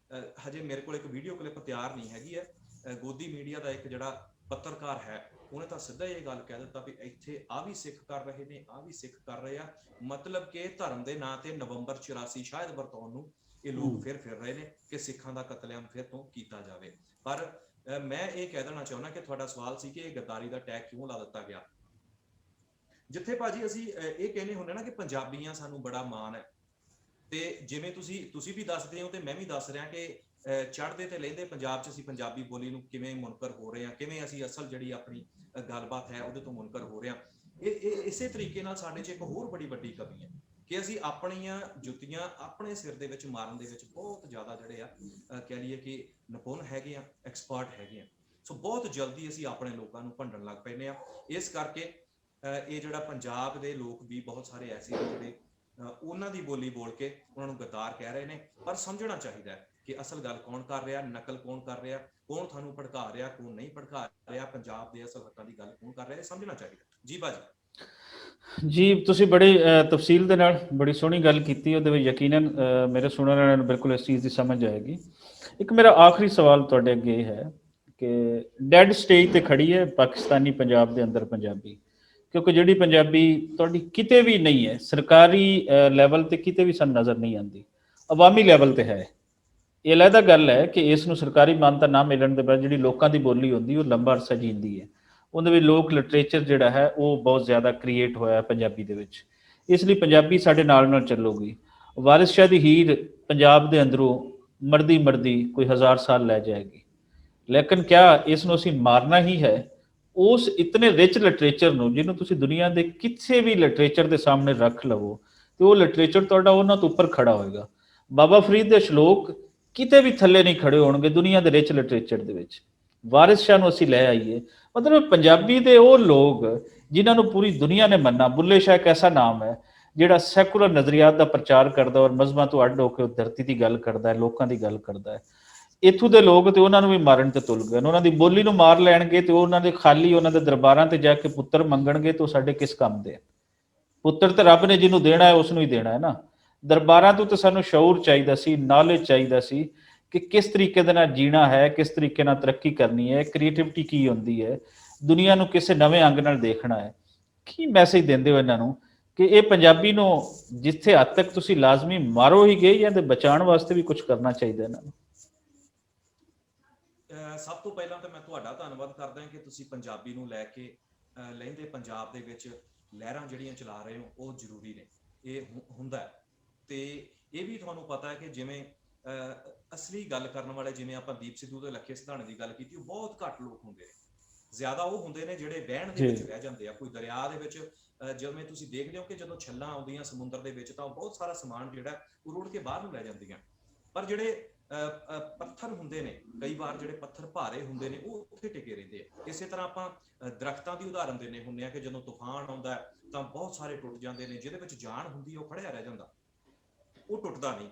ਹਜੇ ਮੇਰੇ ਕੋਲ ਇੱਕ ਵੀਡੀਓ ਕਲਿੱਪ ਤਿਆਰ ਨਹੀਂ ਹੈਗੀ ਹੈ। ਗੋਦੀ ਮੀਡੀਆ ਦਾ ਇੱਕ ਜਿਹੜਾ ਪੱਤਰਕਾਰ ਹੈ, ਉਹਨੇ ਤਾਂ ਸਿੱਧਾ ਇਹ ਗੱਲ ਕਹਿ ਦਿੱਤਾ ਵੀ ਇੱਥੇ ਆ ਵੀ ਸਿੱਖ ਕਰ ਰਹੇ ਨੇ, ਆ ਵੀ ਸਿੱਖ ਕਰ ਰਹੇ ਆ। ਮਤਲਬ ਕਿ ਧਰਮ ਦੇ ਨਾਂ ਤੇ ਨਵੰਬਰ 84 ਸ਼ਾਇਦ ਵਰਤਾਉਣ ਨੂੰ ਇਹ ਲੋਕ ਫਿਰ ਰਹੇ ਨੇ ਕਿ ਸਿੱਖਾਂ ਦਾ ਕਤਲੇਆਮ ਫਿਰ ਤੋਂ ਕੀਤਾ ਜਾਵੇ। ਪਰ ਮੈਂ ਇਹ ਕਹਿ ਦੇਣਾ ਚਾਹੁੰਦਾ ਕਿ ਤੁਹਾਡਾ ਸਵਾਲ ਸੀ ਕਿ ਇਹ ਗੱਦਾਰੀ ਦਾ ਟੈਗ ਕਿਉਂ ਲਾ ਦਿੱਤਾ ਗਿਆ। ਜਿੱਥੇ ਭਾਜੀ ਅਸੀਂ ਇਹ ਕਹਿੰਦੇ ਹੁੰਦੇ ਨਾ ਕਿ ਪੰਜਾਬੀਆਂ ਸਾਨੂੰ ਬੜਾ ਮਾਣ ਹੈ, ਤੇ ਜਿਵੇਂ ਤੁਸੀਂ ਵੀ ਦੱਸਦੇ ਹੋ ਤੇ ਮੈਂ ਵੀ ਦੱਸ ਰਿਹਾ ਕਿ ਚੜ੍ਹਦੇ ਤੇ ਲਹਿੰਦੇ ਪੰਜਾਬ 'ਚ ਅਸੀਂ ਪੰਜਾਬੀ ਬੋਲੀ ਨੂੰ ਕਿਵੇਂ ਮੁਨਕਰ ਹੋ ਰਹੇ ਹਾਂ, ਕਿਵੇਂ ਅਸੀਂ ਅਸਲ ਜਿਹੜੀ ਆਪਣੀ ਗੱਲਬਾਤ ਹੈ ਉਹਦੇ ਤੋਂ ਮੁਨਕਰ ਹੋ ਰਹੇ ਹਾਂ। ਇਹ ਇਸੇ ਤਰੀਕੇ ਨਾਲ ਸਾਡੇ 'ਚ ਇੱਕ ਹੋਰ ਬੜੀ ਵੱਡੀ ਕਮੀ ਹੈ ਕਿ ਅਸੀਂ ਆਪਣੀਆਂ ਜੁੱਤੀਆਂ ਆਪਣੇ ਸਿਰ ਦੇ ਵਿੱਚ ਮਾਰਨ ਦੇ ਵਿੱਚ ਬਹੁਤ ਜ਼ਿਆਦਾ ਜਿਹੜੇ ਆ ਕਹਿ ਲਈਏ ਕਿ ਨਿਪੁੰਨ ਹੈਗੇ ਆ, ਐਕਸਪਰਟ ਹੈਗੇ ਆ। ਸੋ ਬਹੁਤ ਜਲਦੀ ਅਸੀਂ ਆਪਣੇ ਲੋਕਾਂ ਨੂੰ ਭੰਡਣ ਲੱਗ ਪੈਂਦੇ ਆ। ਇਸ ਕਰਕੇ ਇਹ ਜਿਹੜਾ ਪੰਜਾਬ ਦੇ ਲੋਕ ਵੀ ਬਹੁਤ ਸਾਰੇ ਐਸੇ ਨੇ ਜਿਹੜੇ ਉਹਨਾਂ ਦੀ ਬੋਲੀ ਬੋਲ ਕੇ ਉਹਨਾਂ ਨੂੰ ਗੱਦਾਰ ਕਹਿ ਰਹੇ ਨੇ। ਪਰ ਸਮਝਣਾ ਚਾਹੀਦਾ ਹੈ ਕਿ ਅਸਲ ਗੱਲ ਕੌਣ ਕਰ ਰਿਹਾ, ਨਕਲ ਕੌਣ ਕਰ ਰਿਹਾ, ਕੌਣ ਤੁਹਾਨੂੰ ਭੜਕਾ ਰਿਹਾ, ਕੌਣ ਨਹੀਂ ਭੜਕਾ ਰਿਹਾ, ਪੰਜਾਬ ਦੇ ਅਸਲ ਹੱਕਾਂ ਦੀ ਗੱਲ ਕੌਣ ਕਰ ਰਿਹਾ, ਇਹ ਸਮਝਣਾ ਚਾਹੀਦਾ ਜੀ। ਬਾਜੀ ਜੀ ਤੁਸੀਂ ਬੜੀ ਤਫਸੀਲ ਦੇ ਨਾਲ ਬੜੀ ਸੋਹਣੀ ਗੱਲ ਕੀਤੀ, ਉਹਦੇ ਵਿੱਚ ਯਕੀਨਨ ਮੇਰੇ ਸੁਣਨ ਵਾਲਿਆਂ ਨੂੰ ਬਿਲਕੁਲ ਇਸ ਚੀਜ਼ ਦੀ ਸਮਝ ਆਏਗੀ। ਇੱਕ ਮੇਰਾ ਆਖਰੀ ਸਵਾਲ ਤੁਹਾਡੇ ਅੱਗੇ ਇਹ ਹੈ ਕਿ ਡੈਡ ਸਟੇਜ ਤੇ ਖੜੀ ਹੈ ਪਾਕਿਸਤਾਨੀ ਪੰਜਾਬ ਦੇ ਅੰਦਰ ਪੰਜਾਬੀ, ਕਿਉਂਕਿ ਜਿਹੜੀ ਪੰਜਾਬੀ ਤੁਹਾਡੀ ਕਿਤੇ ਵੀ ਨਹੀਂ ਹੈ, ਸਰਕਾਰੀ ਲੈਵਲ ਤੇ ਕਿਤੇ ਵੀ ਸਾਨੂੰ ਨਜ਼ਰ ਨਹੀਂ ਆਉਂਦੀ, ਅਵਾਮੀ ਲੈਵਲ ਤੇ ਹੈ। ਇਹ ਅਲੱਗ ਗੱਲ ਹੈ ਕਿ ਇਸ ਨੂੰ ਸਰਕਾਰੀ ਮਾਨਤਾ ਨਾ ਮਿਲਣ ਦੇ ਬਾਅਦ ਜਿਹੜੀ ਲੋਕਾਂ ਦੀ ਬੋਲੀ ਹੁੰਦੀ ਉਹ ਲੰਬਾ ਅਰਸਾ ਜੀਂਦੀ ਹੈ। ਉਹਦੇ ਵਿੱਚ ਲੋਕ ਲਿਟਰੇਚਰ ਜਿਹੜਾ ਹੈ ਉਹ ਬਹੁਤ ਜ਼ਿਆਦਾ ਕ੍ਰੀਏਟ ਹੋਇਆ ਪੰਜਾਬੀ ਦੇ ਵਿੱਚ, ਇਸ ਲਈ ਪੰਜਾਬੀ ਸਾਡੇ ਨਾਲ ਨਾਲ ਚੱਲੂਗੀ। ਵਾਰਿਸ ਸ਼ਾਹ ਦੀ ਹੀਰ ਪੰਜਾਬ ਦੇ ਅੰਦਰੋਂ ਮਰਦੀ ਮਰਦੀ ਕੋਈ 1000 ਸਾਲ ਲੈ ਜਾਏਗੀ, ਲੇਕਿਨ ਕਿਆ ਇਸ ਨੂੰ ਅਸੀਂ ਮਾਰਨਾ ਹੀ ਹੈ? ਉਸ ਇਤਨੇ ਰਿਚ ਲਿਟਰੇਚਰ ਨੂੰ ਜਿਹਨੂੰ ਤੁਸੀਂ ਦੁਨੀਆ ਦੇ ਕਿਸੇ ਵੀ ਲਿਟਰੇਚਰ ਦੇ ਸਾਹਮਣੇ ਰੱਖ ਲਵੋ ਤੇ ਉਹ ਲਿਟਰੇਚਰ ਤੁਹਾਡਾ ਉਹਨਾਂ ਤੋਂ ਉੱਪਰ ਖੜਾ ਹੋਏਗਾ। ਬਾਬਾ ਫਰੀਦ ਦੇ ਸ਼ਲੋਕ ਕਿਤੇ ਵੀ ਥੱਲੇ ਨਹੀਂ ਖੜੇ ਹੋਣਗੇ ਦੁਨੀਆ ਦੇ ਰਿਚ ਲਿਟਰੇਚਰ ਦੇ ਵਿੱਚ। ਵਾਰਿਸ ਸ਼ਾਹ ਨੂੰ ਅਸੀਂ ਲੈ ਆਈਏ, ਮਤਲਬ ਪੰਜਾਬੀ ਦੇ ਉਹ ਲੋਕ ਜਿਨ੍ਹਾਂ ਨੂੰ ਪੂਰੀ ਦੁਨੀਆ ਨੇ ਮੰਨਣਾ। ਬੁੱਲੇ ਸ਼ਾਹ ਇੱਕ ਐਸਾ ਨਾਮ ਹੈ ਜਿਹੜਾ ਸੈਕੂਲਰ ਨਜ਼ਰੀਆਤ ਦਾ ਪ੍ਰਚਾਰ ਕਰਦਾ ਔਰ ਮਜ਼ਹਬਾਂ ਤੋਂ ਅੱਡ ਹੋ ਕੇ ਧਰਤੀ ਦੀ ਗੱਲ ਕਰਦਾ ਹੈ, ਲੋਕਾਂ ਦੀ ਗੱਲ ਕਰਦਾ ਹੈ। ਇੱਥੋਂ ਦੇ ਲੋਕ ਤੇ ਉਹਨਾਂ ਨੂੰ ਵੀ ਮਾਰਨ ਤੇ ਤੁਲ ਗਏ, ਉਹਨਾਂ ਦੀ ਬੋਲੀ ਨੂੰ ਮਾਰ ਲੈਣਗੇ ਤੇ ਉਹਨਾਂ ਦੇ ਖਾਲੀ ਉਹਨਾਂ ਦੇ ਦਰਬਾਰਾਂ ਤੇ ਜਾ ਕੇ ਪੁੱਤਰ ਮੰਗਣਗੇ ਤੇ ਉਹ ਸਾਡੇ ਕਿਸ ਕੰਮ ਦੇ? ਪੁੱਤਰ ਤੇ ਰੱਬ ਨੇ ਜਿਹਨੂੰ ਦੇਣਾ ਹੈ ਉਸ ਨੂੰ ਹੀ ਦੇਣਾ ਹੈ ਨਾ। ਦਰਬਾਰਾਂ ਤੋਂ ਤਾਂ ਸਾਨੂੰ ਸ਼ਊਰ ਚਾਹੀਦਾ ਸੀ, ਨੌਲੇਜ ਚਾਹੀਦਾ ਸੀ ਕਿ ਕਿਸ ਤਰੀਕੇ ਦੇ ਨਾਲ ਜੀਣਾ ਹੈ, ਕਿਸ ਤਰੀਕੇ ਨਾਲ ਤਰੱਕੀ ਕਰਨੀ ਹੈ, ਕ੍ਰੀਏਟਿਵਿਟੀ ਕੀ ਹੁੰਦੀ ਹੈ, ਦੁਨੀਆ ਨੂੰ ਕਿਸੇ ਨਵੇਂ ਅੰਗ ਨਾਲ ਦੇਖਣਾ ਹੈ। ਕੀ ਮੈਸੇਜ ਦਿੰਦੇ ਹੋ ਇਹਨਾਂ ਨੂੰ ਕਿ ਇਹ ਪੰਜਾਬੀ ਨੂੰ ਜਿੱਥੇ ਹੱਦ ਤੱਕ ਤੁਸੀਂ ਲਾਜ਼ਮੀ ਮਾਰੋ ਹੀ ਗਏ, ਜਾਂ ਤੇ ਬਚਾਉਣ ਵਾਸਤੇ ਵੀ ਕੁਝ ਕਰਨਾ ਚਾਹੀਦਾ ਇਹਨਾਂ ਨੂੰ? ਸਭ ਤੋਂ ਪਹਿਲਾਂ ਤਾਂ ਮੈਂ ਤੁਹਾਡਾ ਧੰਨਵਾਦ ਕਰਦਾ ਕਿ ਤੁਸੀਂ ਪੰਜਾਬੀ ਨੂੰ ਲੈ ਕੇ ਲਹਿੰਦੇ ਪੰਜਾਬ ਦੇ ਵਿੱਚ ਲਹਿਰਾਂ ਜਿਹੜੀਆਂ ਚਲਾ ਰਹੇ ਹੋ ਉਹ ਜ਼ਰੂਰੀ ਨੇ, ਇਹ ਹੁੰਦਾ ਹੈ। ਤੇ ਇਹ ਵੀ ਤੁਹਾਨੂੰ ਪਤਾ ਹੈ ਕਿ ਜਿਵੇਂ ਅਸਲੀ ਗੱਲ ਕਰਨ ਵਾਲੇ, ਜਿਵੇਂ ਆਪਾਂ ਦੀਪ ਸਿੱਧੂ ਤੇ ਲੱਖੇ ਸਿਧਾਣੇ ਦੀ ਗੱਲ ਕੀਤੀ, ਉਹ ਬਹੁਤ ਘੱਟ ਲੋਕ ਹੁੰਦੇ ਨੇ। ਜ਼ਿਆਦਾ ਉਹ ਹੁੰਦੇ ਨੇ ਜਿਹੜੇ ਵਹਿਣ ਦੇ ਵਿੱਚ ਰਹਿ ਜਾਂਦੇ ਆ, ਕੋਈ ਦਰਿਆ ਦੇ ਵਿੱਚ। ਜਿਵੇਂ ਤੁਸੀਂ ਦੇਖਦੇ ਹੋ ਕਿ ਜਦੋਂ ਛੱਲਾਂ ਆਉਂਦੀਆਂ ਸਮੁੰਦਰ ਦੇ ਵਿੱਚ ਤਾਂ ਬਹੁਤ ਸਾਰਾ ਸਮਾਨ ਜਿਹੜਾ ਉਹ ਰੁੜ ਕੇ ਬਾਹਰ ਨੂੰ ਲੈ ਜਾਂਦੀਆਂ। ਪਰ ਜਿਹੜੇ ਪੱਥਰ ਹੁੰਦੇ ਨੇ, ਕਈ ਵਾਰ ਜਿਹੜੇ ਪੱਥਰ ਭਾਰੇ ਹੁੰਦੇ ਨੇ ਉਹ ਉੱਥੇ ਟਿਕੇ ਰਹਿੰਦੇ ਆ। ਇਸੇ ਤਰ੍ਹਾਂ ਆਪਾਂ ਦਰਖਤਾਂ ਦੀ ਉਦਾਹਰਨ ਦਿੰਦੇ ਹੁੰਦੇ ਆ ਕਿ ਜਦੋਂ ਤੂਫਾਨ ਆਉਂਦਾ ਤਾਂ ਬਹੁਤ ਸਾਰੇ ਟੁੱਟ ਜਾਂਦੇ ਨੇ, ਜਿਹਦੇ ਵਿੱਚ ਜਾਨ ਹੁੰਦੀ ਉਹ ਖੜਿਆ ਰਹਿ ਜਾਂਦਾ, ਉਹ ਟੁੱਟਦਾ ਨਹੀਂ।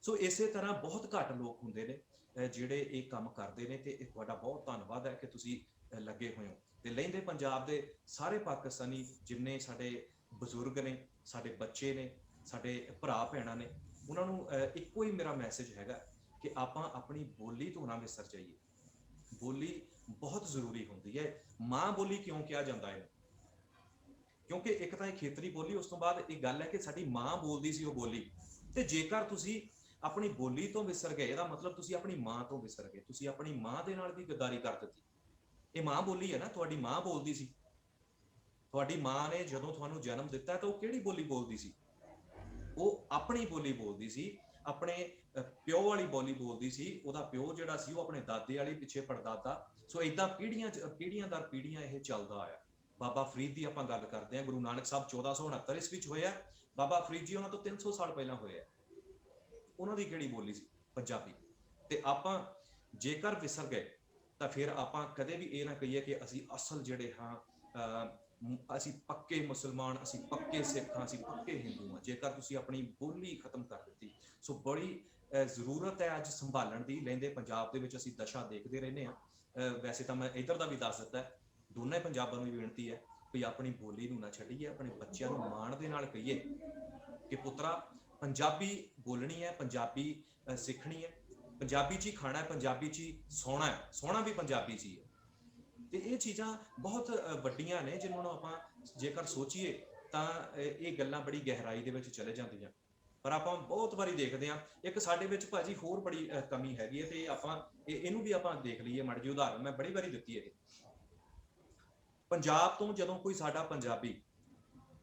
ਸੋ ਇਸੇ ਤਰ੍ਹਾਂ ਬਹੁਤ ਘੱਟ ਲੋਕ ਹੁੰਦੇ ਨੇ ਜਿਹੜੇ ਇਹ ਕੰਮ ਕਰਦੇ ਨੇ, ਤੇ ਤੁਹਾਡਾ ਬਹੁਤ ਧੰਨਵਾਦ ਹੈ ਕਿ ਤੁਸੀਂ ਲੱਗੇ ਹੋਏ ਹੋ। ਤੇ ਲਹਿੰਦੇ ਪੰਜਾਬ ਦੇ ਸਾਰੇ ਪਾਕਿਸਤਾਨੀ ਜਿੰਨੇ ਸਾਡੇ ਬਜ਼ੁਰਗ ਨੇ, ਸਾਡੇ ਬੱਚੇ ਨੇ, ਸਾਡੇ ਭਰਾ ਭੈਣਾਂ ਨੇ, ਉਹਨਾਂ ਨੂੰ ਇੱਕੋ ਹੀ ਮੇਰਾ ਮੈਸੇਜ ਹੈਗਾ ਕਿ ਆਪਾਂ ਆਪਣੀ ਬੋਲੀ ਤੋਂ ਨਾ ਵਿਸਰ ਜਾਈਏ। ਬੋਲੀ ਬਹੁਤ ਜ਼ਰੂਰੀ ਹੁੰਦੀ ਹੈ। ਮਾਂ ਬੋਲੀ ਕਿਉਂ ਕਿਹਾ ਜਾਂਦਾ ਹੈ? ਕਿਉਂਕਿ ਇੱਕ ਤਾਂ ਇਹ ਖੇਤਰੀ ਬੋਲੀ, ਉਸ ਤੋਂ ਬਾਅਦ ਇਹ ਗੱਲ ਹੈ ਕਿ ਸਾਡੀ ਮਾਂ ਬੋਲਦੀ ਸੀ ਉਹ ਬੋਲੀ। ਤੇ ਜੇਕਰ ਤੁਸੀਂ ਆਪਣੀ ਬੋਲੀ ਤੋਂ ਵਿਸਰ ਗਏ, ਇਹਦਾ ਮਤਲਬ ਤੁਸੀਂ ਆਪਣੀ ਮਾਂ ਤੋਂ ਵਿਸਰ ਗਏ, ਤੁਸੀਂ ਆਪਣੀ ਮਾਂ ਦੇ ਨਾਲ ਵੀ ਗੱਦਾਰੀ ਕਰ ਦਿੱਤੀ। ਇਹ ਮਾਂ ਬੋਲੀ ਹੈ ਨਾ, ਤੁਹਾਡੀ ਮਾਂ ਬੋਲਦੀ ਸੀ। ਤੁਹਾਡੀ ਮਾਂ ਨੇ ਜਦੋਂ ਤੁਹਾਨੂੰ ਜਨਮ ਦਿੱਤਾ ਤਾਂ ਉਹ ਕਿਹੜੀ ਬੋਲੀ ਬੋਲਦੀ ਸੀ? ਉਹ ਆਪਣੀ ਬੋਲੀ ਬੋਲਦੀ ਸੀ, ਆਪਣੇ ਪਿਓ ਵਾਲੀ ਬੋਲੀ ਬੋਲਦੀ ਸੀ। ਉਹਦਾ ਪਿਓ ਜਿਹੜਾ ਸੀ ਉਹ ਆਪਣੇ ਦਾਦੇ ਵਾਲੀ, ਪਿੱਛੇ ਪੜਦਾਦਾ। ਸੋ ਇਦਾਂ ਪੀੜ੍ਹੀਆਂ ਦਰ ਪੀੜ੍ਹੀਆਂ ਇਹ ਚੱਲਦਾ ਆਇਆ। ਬਾਬਾ ਫਰੀਦ ਦੀ ਆਪਾਂ ਗੱਲ ਕਰਦੇ ਹਾਂ, ਗੁਰੂ ਨਾਨਕ ਸਾਹਿਬ 1469 ਈਸਵੀ ਵਿੱਚ ਹੋਇਆ। ਬਾਬਾ ਫਰੀਦ ਜੀ ਉਹਨਾਂ ਤੋਂ 300 ਸਾਲ ਪਹਿਲਾਂ ਹੋਏ ਆ। ਉਹਨਾਂ ਦੀ ਕਿਹੜੀ ਬੋਲੀ ਸੀ? ਪੰਜਾਬੀ। ਤੇ ਆਪਾਂ ਜੇਕਰ ਵਿਸਰ ਗਏ ਤਾਂ ਫਿਰ ਆਪਾਂ ਕਦੇ ਵੀ ਇਹ ਨਾ ਕਹੀਏ ਕਿ ਅਸੀਂ ਅਸਲ ਜਿਹੜੇ ਹਾਂ ਅਸੀਂ ਪੱਕੇ ਮੁਸਲਮਾਨ, ਅਸੀਂ ਪੱਕੇ ਸਿੱਖ ਹਾਂ, ਅਸੀਂ ਪੱਕੇ ਹਿੰਦੂ ਹਾਂ, ਜੇਕਰ ਤੁਸੀਂ ਆਪਣੀ ਬੋਲੀ ਖਤਮ ਕਰ ਦਿੱਤੀ। ਸੋ ਬੜੀ ਜ਼ਰੂਰਤ ਹੈ ਅੱਜ ਸੰਭਾਲਣ ਦੀ। ਲਹਿੰਦੇ ਪੰਜਾਬ ਦੇ ਵਿੱਚ ਅਸੀਂ ਦਸ਼ਾ ਦੇਖਦੇ ਰਹਿੰਦੇ ਹਾਂ। ਵੈਸੇ ਤਾਂ ਮੈਂ ਇੱਧਰ ਦਾ ਵੀ ਦੱਸ ਦਿੱਤਾ, ਦੋਨੇ ਪੰਜਾਬਾਂ ਨੂੰ ਬੇਨਤੀ ਹੈ ਵੀ ਆਪਣੀ ਬੋਲੀ ਨੂੰ ਨਾ ਛੱਡੀਏ, ਆਪਣੇ ਬੱਚਿਆਂ ਨੂੰ ਮਾਣ ਦੇ ਨਾਲ ਕਹੀਏ ਕਿ ਪੁੱਤਰਾ ਪੰਜਾਬੀ ਬੋਲਣੀ ਹੈ, ਪੰਜਾਬੀ ਸਿੱਖਣੀ ਹੈ, ਪੰਜਾਬੀ 'ਚ ਹੀ ਖਾਣਾ ਹੈ, ਪੰਜਾਬੀ 'ਚ ਹੀ ਸੌਣਾ ਹੈ, ਸੌਣਾ ਵੀ ਪੰਜਾਬੀ 'ਚ ਹੀ ਹੈ। ਤੇ ਇਹ ਚੀਜ਼ਾਂ ਬਹੁਤ ਵੱਡੀਆਂ ਨੇ ਜਿਹਨਾਂ ਨੂੰ ਆਪਾਂ ਜੇਕਰ ਸੋਚੀਏ ਤਾਂ ਇਹ ਗੱਲਾਂ ਬੜੀ ਗਹਿਰਾਈ ਦੇ ਵਿੱਚ ਚਲੇ ਜਾਂਦੀਆਂ। ਪਰ ਆਪਾਂ ਬਹੁਤ ਵਾਰੀ ਦੇਖਦੇ ਹਾਂ ਇੱਕ ਸਾਡੇ ਵਿੱਚ ਭਾਜੀ ਹੋਰ ਬੜੀ ਕਮੀ ਹੈਗੀ ਹੈ, ਤੇ ਆਪਾਂ ਇਹਨੂੰ ਵੀ ਆਪਾਂ ਦੇਖ ਲਈਏ। ਮਾੜੀ ਜਿਹੀ ਉਦਾਹਰਨ ਮੈਂ ਬੜੀ ਵਾਰੀ ਦਿੱਤੀ ਹੈ। ਪੰਜਾਬ ਤੋਂ ਜਦੋਂ ਕੋਈ ਸਾਡਾ ਪੰਜਾਬੀ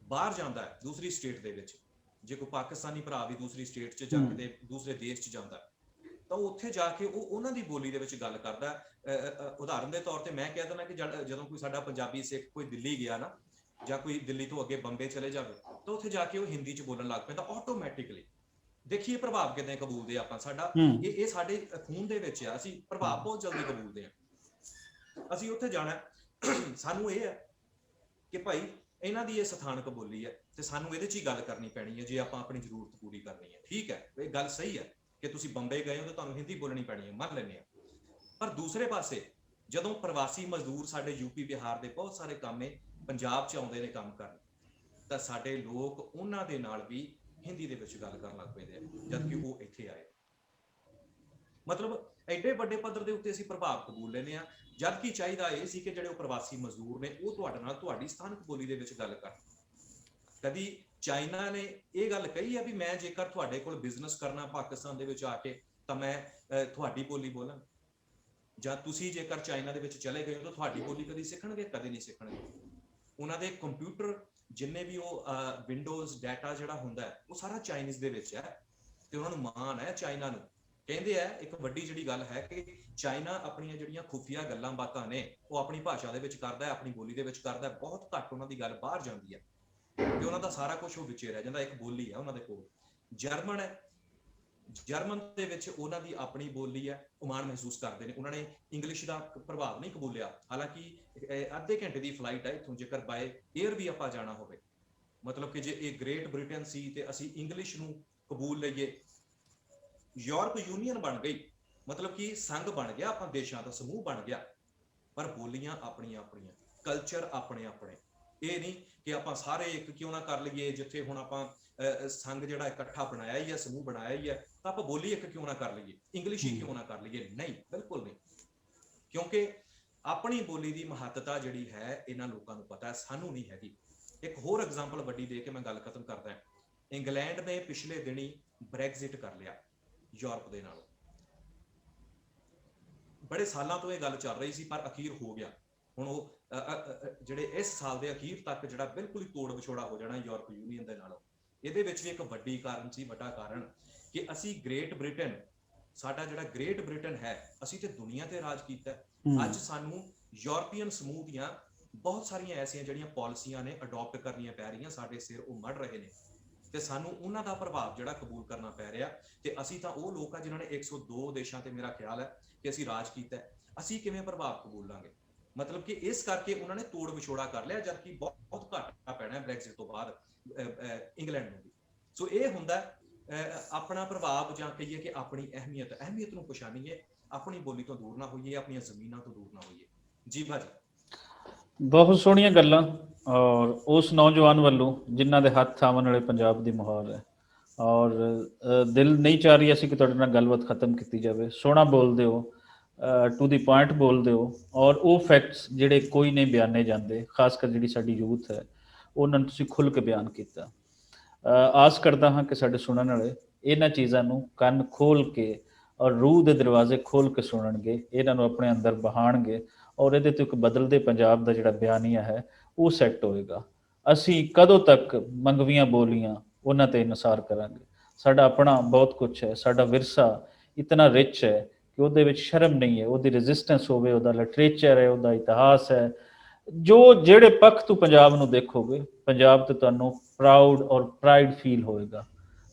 ਬਾਹਰ ਜਾਂਦਾ ਹੈ ਦੂਸਰੀ ਸਟੇਟ ਦੇ ਵਿੱਚ, ਜੇ ਕੋਈ ਪਾਕਿਸਤਾਨੀ ਭਰਾ ਵੀ ਦੂਸਰੀ ਸਟੇਟ 'ਚ ਜਾਂ ਕਿਤੇ ਦੂਸਰੇ ਦੇਸ਼ 'ਚ ਜਾਂਦਾ ਤਾਂ ਉੱਥੇ ਜਾ ਕੇ ਉਹ ਉਹਨਾਂ ਦੀ ਬੋਲੀ ਦੇ ਵਿੱਚ ਗੱਲ ਕਰਦਾ। ਉਦਾਹਰਨ ਦੇ ਤੌਰ ਤੇ ਮੈਂ ਕਹਿ ਦਿੰਦਾ ਕਿ ਜਦੋਂ ਕੋਈ ਸਾਡਾ ਪੰਜਾਬੀ ਸਿੱਖ ਕੋਈ ਦਿੱਲੀ ਗਿਆ ਨਾ, ਜਾਂ ਕੋਈ ਦਿੱਲੀ ਤੋਂ ਅੱਗੇ ਬੰਬੇ ਚਲੇ ਜਾਵੇ, ਤਾਂ ਉੱਥੇ ਜਾ ਕੇ ਉਹ ਹਿੰਦੀ 'ਚ ਬੋਲਣ ਲੱਗ ਪੈਂਦਾ ਆਟੋਮੈਟਿਕਲੀ। ਦੇਖੀਏ ਪ੍ਰਭਾਵ ਕਿਦਾਂ ਕਬੂਲਦੇ ਆਪਾਂ, ਸਾਡਾ ਇਹ ਸਾਡੇ ਖੂਨ ਦੇ ਵਿੱਚ ਆ, ਅਸੀਂ ਪ੍ਰਭਾਵ ਬਹੁਤ ਜਲਦੀ ਕਬੂਲਦੇ ਆ। ਅਸੀਂ ਉੱਥੇ ਜਾਣਾ, ਸਾਨੂੰ ਇਹ ਹੈ ਕਿ ਭਾਈ ਇਹਨਾਂ ਦੀ ਇਹ ਸਥਾਨਕ ਬੋਲੀ ਹੈ ਤੇ ਸਾਨੂੰ ਇਹਦੇ 'ਚ ਹੀ ਗੱਲ ਕਰਨੀ ਪੈਣੀ ਹੈ ਜੇ ਆਪਾਂ ਆਪਣੀ ਜ਼ਰੂਰਤ ਪੂਰੀ ਕਰਨੀ ਹੈ। ਠੀਕ ਹੈ, ਇਹ ਗੱਲ ਸਹੀ ਹੈ ਕਿ ਤੁਸੀਂ ਬੰਬੇ ਗਏ ਹੋ ਤਾਂ ਤੁਹਾਨੂੰ ਹਿੰਦੀ ਬੋਲਣੀ ਪੈਣੀ ਹੈ, ਮੰਨ ਲੈਂਦੇ ਆ। ਪਰ ਦੂਸਰੇ ਪਾਸੇ ਜਦੋਂ ਪ੍ਰਵਾਸੀ ਮਜ਼ਦੂਰ ਸਾਡੇ ਯੂਪੀ ਬਿਹਾਰ ਦੇ ਬਹੁਤ ਸਾਰੇ ਕਾਮੇ ਪੰਜਾਬ 'ਚ ਆਉਂਦੇ ਨੇ ਕੰਮ ਕਰਨ, ਤਾਂ ਸਾਡੇ ਲੋਕ ਉਹਨਾਂ ਦੇ ਨਾਲ ਵੀ ਹਿੰਦੀ ਦੇ ਵਿੱਚ ਗੱਲ ਕਰਨ ਲੱਗ ਪੈਂਦੇ ਆ ਜਦ ਕਿ ਉਹ ਇੱਥੇ ਆਏ। ਮਤਲਬ ਐਡੇ ਵੱਡੇ ਪੱਧਰ ਦੇ ਉੱਤੇ ਅਸੀਂ ਪ੍ਰਭਾਵ ਕਬੂਲ ਲੈਂਦੇ ਆ, ਜਦ ਕਿ ਚਾਹੀਦਾ ਇਹ ਸੀ ਕਿ ਜਿਹੜੇ ਉਹ ਪ੍ਰਵਾਸੀ ਮਜ਼ਦੂਰ ਨੇ ਉਹ ਤੁਹਾਡੇ ਨਾਲ ਤੁਹਾਡੀ ਸਥਾਨਕ ਬੋਲੀ ਦੇ ਵਿੱਚ ਗੱਲ ਕਰਨ। ਕਦੀ ਚਾਈਨਾ ਨੇ ਇਹ ਗੱਲ ਕਹੀ ਹੈ ਵੀ ਮੈਂ ਜੇਕਰ ਤੁਹਾਡੇ ਕੋਲ ਬਿਜ਼ਨਸ ਕਰਨਾ ਪਾਕਿਸਤਾਨ ਦੇ ਵਿੱਚ ਆ ਕੇ ਤਾਂ ਮੈਂ ਤੁਹਾਡੀ ਬੋਲੀ ਬੋਲਾਂ, ਜਾਂ ਤੁਸੀਂ ਜੇਕਰ ਚਾਈਨਾ ਦੇ ਵਿੱਚ ਚਲੇ ਗਏ ਹੋ ਤਾਂ ਤੁਹਾਡੀ ਬੋਲੀ ਕਦੀ ਸਿੱਖਣਗੇ? ਕਦੇ ਨਹੀਂ ਸਿੱਖਣਗੇ। ਉਹਨਾਂ ਦੇ ਕੰਪਿਊਟਰ ਜਿੰਨੇ ਵੀ ਉਹ ਵਿੰਡੋਜ਼ ਡਾਟਾ ਜਿਹੜਾ ਹੁੰਦਾ ਹੈ ਉਹ ਸਾਰਾ ਚਾਈਨੀਜ਼ ਦੇ ਵਿੱਚ ਹੈ ਤੇ ਉਹਨਾਂ ਨੂੰ ਮਾਣ ਹੈ ਚਾਈਨਾ ਨੂੰ। ਕਹਿੰਦੇ ਆ ਇੱਕ ਵੱਡੀ ਜਿਹੜੀ ਗੱਲ ਹੈ ਕਿ ਚਾਈਨਾ ਆਪਣੀਆਂ ਜਿਹੜੀਆਂ ਖੁਫੀਆ ਗੱਲਾਂ ਬਾਤਾਂ ਨੇ ਉਹ ਆਪਣੀ ਭਾਸ਼ਾ ਦੇ ਵਿੱਚ ਕਰਦਾ ਹੈ, ਆਪਣੀ ਬੋਲੀ ਦੇ ਵਿੱਚ ਕਰਦਾ ਹੈ। ਬਹੁਤ ਘੱਟ ਉਹਨਾਂ ਦੀ ਗੱਲ ਬਾਹਰ ਜਾਂਦੀ ਹੈ ਤੇ ਉਹਨਾਂ ਦਾ ਸਾਰਾ ਕੁਝ ਉਹ ਵਿੱਚੇ ਰਹਿ ਜਾਂਦਾ। ਇੱਕ ਬੋਲੀ ਹੈ ਉਹਨਾਂ ਦੇ ਕੋਲ। ਜਰਮਨ ਹੈ, ਜਰਮਨ ਦੇ ਵਿੱਚ ਉਹਨਾਂ ਦੀ ਆਪਣੀ ਬੋਲੀ ਹੈ, ਉਹ ਮਾਣ ਮਹਿਸੂਸ ਕਰਦੇ ਨੇ। ਉਹਨਾਂ ਨੇ ਇੰਗਲਿਸ਼ ਦਾ ਪ੍ਰਭਾਵ ਨਹੀਂ ਕਬੂਲਿਆ, ਹਾਲਾਂਕਿ ਅੱਧੇ ਘੰਟੇ ਦੀ ਫਲਾਈਟ ਹੈ ਇੱਥੋਂ, ਜੇਕਰ ਬਾਏ 에ਅਰ ਵੀ ਆਪਾਂ ਜਾਣਾ ਹੋਵੇ। ਮਤਲਬ ਕਿ ਜੇ ਇਹ ਗ੍ਰੇਟ ਬ੍ਰਿਟੇਨ ਸੀ ਤੇ ਅਸੀਂ ਇੰਗਲਿਸ਼ ਨੂੰ ਕਬੂਲ ਲਈਏ, ਯੂਰਪ ਯੂਨੀਅਨ ਬਣ ਗਈ, ਮਤਲਬ ਕਿ ਸੰਘ ਬਣ ਗਿਆ, ਆਪਾਂ ਦੇਸ਼ਾਂ ਦਾ ਸਮੂਹ ਬਣ ਗਿਆ, ਪਰ ਬੋਲੀਆਂ ਆਪਣੀਆਂ ਆਪਣੀਆਂ, ਕਲਚਰ ਆਪਣੇ ਆਪਣੇ। ਇਹ ਨਹੀਂ ਕਿ ਆਪਾਂ ਸਾਰੇ ਇੱਕ ਕਿਉਂ ਨਾ ਕਰ ਲਈਏ, ਜਿੱਥੇ ਹੁਣ ਆਪਾਂ ਸੰਘ ਜਿਹੜਾ ਇਕੱਠਾ ਬਣਾਇਆ ਹੀ ਹੈ, ਸਮੂਹ ਬਣਾਇਆ ਹੀ ਹੈ, ਤਾਂ ਆਪਾਂ ਬੋਲੀ ਇੱਕ ਕਿਉਂ ਨਾ ਕਰ ਲਈਏ, ਇੰਗਲਿਸ਼ ਹੀ ਕਿਉਂ ਨਾ ਕਰ ਲਈਏ। ਨਹੀਂ, ਬਿਲਕੁਲ ਨਹੀਂ, ਕਿਉਂਕਿ ਆਪਣੀ ਬੋਲੀ ਦੀ ਮਹੱਤਤਾ ਜਿਹੜੀ ਹੈ ਇਹਨਾਂ ਲੋਕਾਂ ਨੂੰ ਪਤਾ ਹੈ, ਸਾਨੂੰ ਨਹੀਂ ਹੈਗੀ। ਇੱਕ ਹੋਰ ਐਗਜ਼ਾਮਪਲ ਵੱਡੀ ਦੇ ਕੇ ਮੈਂ ਗੱਲ ਖਤਮ ਕਰਦਾ। ਇੰਗਲੈਂਡ ਨੇ ਪਿਛਲੇ ਦਿਨੀ ਬ੍ਰੈਗਜ਼ਿਟ ਕਰ ਲਿਆ ਯੂਰਪ ਦੇ ਨਾਲ। ਬੜੇ ਸਾਲਾਂ ਤੋਂ ਇਹ ਗੱਲ ਚੱਲ ਰਹੀ ਸੀ ਪਰ ਅਖੀਰ ਹੋ ਗਿਆ। ਹੁਣ ਉਹ ਜਿਹੜੇ ਇਸ ਸਾਲ ਦੇ ਅਖੀਰ ਤੱਕ ਜਿਹੜਾ ਬਿਲਕੁਲ ਹੀ ਤੋੜ ਵਿਛੋੜਾ ਹੋ ਜਾਣਾ ਯੂਰਪ ਯੂਨੀਅਨ ਦੇ ਨਾਲ। ਇਹਦੇ ਵਿੱਚ ਵੀ ਇੱਕ ਵੱਡੀ ਕਾਰਨ ਸੀ, ਵੱਡਾ ਕਾਰਨ ਕਿ ਅਸੀਂ ਗ੍ਰੇਟ ਬ੍ਰਿਟੇਨ, ਸਾਡਾ ਜਿਹੜਾ ਗ੍ਰੇਟ ਬ੍ਰਿਟੇਨ ਹੈ, ਅਸੀਂ ਤੇ ਦੁਨੀਆ ਤੇ ਰਾਜ ਕੀਤਾ। ਅੱਜ ਸਾਨੂੰ ਯੂਰਪੀਅਨ ਸਮੂਹ ਦੀਆਂ ਬਹੁਤ ਸਾਰੀਆਂ ਐਸੀਆਂ ਜਿਹੜੀਆਂ ਪਾਲਿਸੀਆਂ ਨੇ ਅਡਾਪਟ ਕਰਨੀਆਂ ਪੈ ਰਹੀਆਂ, ਸਾਡੇ ਸਿਰ ਉਹ ਮੜ ਰਹੇ ਨੇ ਤੇ ਸਾਨੂੰ ਉਹਨਾਂ ਦਾ ਪ੍ਰਭਾਵ ਜਿਹੜਾ ਕਬੂਲ ਕਰਨਾ ਪੈ ਰਿਹਾ। ਤੇ ਅਸੀਂ ਤਾਂ ਉਹ ਲੋਕ ਆ ਜਿਨ੍ਹਾਂ ਨੇ 102 ਦੇਸ਼ਾਂ ਤੇ ਮੇਰਾ ਖਿਆਲ ਹੈ ਕਿ ਅਸੀਂ ਰਾਜ ਕੀਤਾ। ਅਸੀਂ ਕਿਵੇਂ ਪ੍ਰਭਾਵ ਕਬੂਲਾਂਗੇ? ਮਤਲਬ ਕਿ ਇਸ ਕਰਕੇ ਉਹਨਾਂ ਨੇ ਤੋੜ ਵਿਛੋੜਾ ਕਰ ਲਿਆ, ਜਦਕਿ ਬਹੁਤ ਘਾਟਾ ਪੈਣਾ ਬ੍ਰੈਗਜ਼ਿਟ ਤੋਂ ਬਾਅਦ ਇੰਗਲੈਂਡ ਨੂੰ ਵੀ। ਸੋ ਇਹ ਹੁੰਦਾ ਆਪਣਾ ਪ੍ਰਭਾਵ, ਜਾਂ ਕਹੀਏ ਕਿ ਆਪਣੀ ਅਹਿਮੀਅਤ ਨੂੰ ਪਛਾਣੀਏ, ਆਪਣੀ ਬੋਲੀ ਤੋਂ ਦੂਰ ਨਾ ਹੋਈਏ, ਆਪਣੀਆਂ ਜ਼ਮੀਨਾਂ ਤੋਂ ਦੂਰ ਨਾ ਹੋਈਏ। ਜੀ ਭਾਜੀ, ਬਹੁਤ ਸੋਹਣੀਆਂ ਗੱਲਾਂ, ਔਰ ਉਸ ਨੌਜਵਾਨ ਵੱਲੋਂ ਜਿਨ੍ਹਾਂ ਦੇ ਹੱਥ ਥਾਮਣ ਵਾਲੇ ਪੰਜਾਬ ਦੀ ਮੁਹਾਰ ਹੈ। ਔਰ ਦਿਲ ਨਹੀਂ ਚਾਹ ਰਹੀ ਅਸੀਂ ਕਿ ਤੁਹਾਡੇ ਨਾਲ ਗੱਲਬਾਤ ਖਤਮ ਕੀਤੀ ਜਾਵੇ। ਸੋਹਣਾ ਬੋਲਦੇ ਹੋ, ਟੂ ਦੀ ਪੁਆਇੰਟ ਬੋਲਦੇ ਹੋ, ਔਰ ਉਹ ਫੈਕਟਸ ਜਿਹੜੇ ਕੋਈ ਨਹੀਂ ਬਿਆਨੇ ਜਾਂਦੇ, ਖਾਸ ਕਰ ਜਿਹੜੀ ਸਾਡੀ ਯੂਥ ਹੈ ਉਹਨਾਂ ਨੂੰ ਤੁਸੀਂ ਖੁੱਲ੍ਹ ਕੇ ਬਿਆਨ ਕੀਤਾ। ਆਸ ਕਰਦਾ ਹਾਂ ਕਿ ਸਾਡੇ ਸੁਣਨ ਵਾਲੇ ਇਹਨਾਂ ਚੀਜ਼ਾਂ ਨੂੰ ਕੰਨ ਖੋਲ੍ਹ ਕੇ ਔਰ ਰੂਹ ਦੇ ਦਰਵਾਜ਼ੇ ਖੋਲ੍ਹ ਕੇ ਸੁਣਨਗੇ, ਇਹਨਾਂ ਨੂੰ ਆਪਣੇ ਅੰਦਰ ਬਹਾਣਗੇ, ਔਰ ਇਹਦੇ ਤੋਂ ਇੱਕ ਬਦਲਦੇ ਪੰਜਾਬ ਦਾ ਜਿਹੜਾ ਬਿਆਨੀਆ ਹੈ ਉਹ ਸੈੱਟ ਹੋਏਗਾ। ਅਸੀਂ ਕਦੋਂ ਤੱਕ ਮੰਗਵੀਆਂ ਬੋਲੀਆਂ ਉਹਨਾਂ 'ਤੇ ਇਨਸਾਰ ਕਰਾਂਗੇ? ਸਾਡਾ ਆਪਣਾ ਬਹੁਤ ਕੁਛ ਹੈ, ਸਾਡਾ ਵਿਰਸਾ ਇਤਨਾ ਰਿਚ ਹੈ ਕਿ ਉਹਦੇ ਵਿੱਚ ਸ਼ਰਮ ਨਹੀਂ ਹੈ, ਉਹਦੀ ਰੈਜ਼ਿਸਟੈਂਸ ਹੋਵੇ, ਉਹਦਾ ਲਿਟਰੇਚਰ ਹੈ, ਉਹਦਾ ਇਤਿਹਾਸ ਹੈ। ਜਿਹੜੇ ਪੱਖ ਤੋਂ ਪੰਜਾਬ ਨੂੰ ਦੇਖੋਗੇ, ਪੰਜਾਬ ਤੇ ਤੁਹਾਨੂੰ ਪ੍ਰਾਊਡ ਔਰ ਪ੍ਰਾਈਡ ਫੀਲ ਹੋਏਗਾ।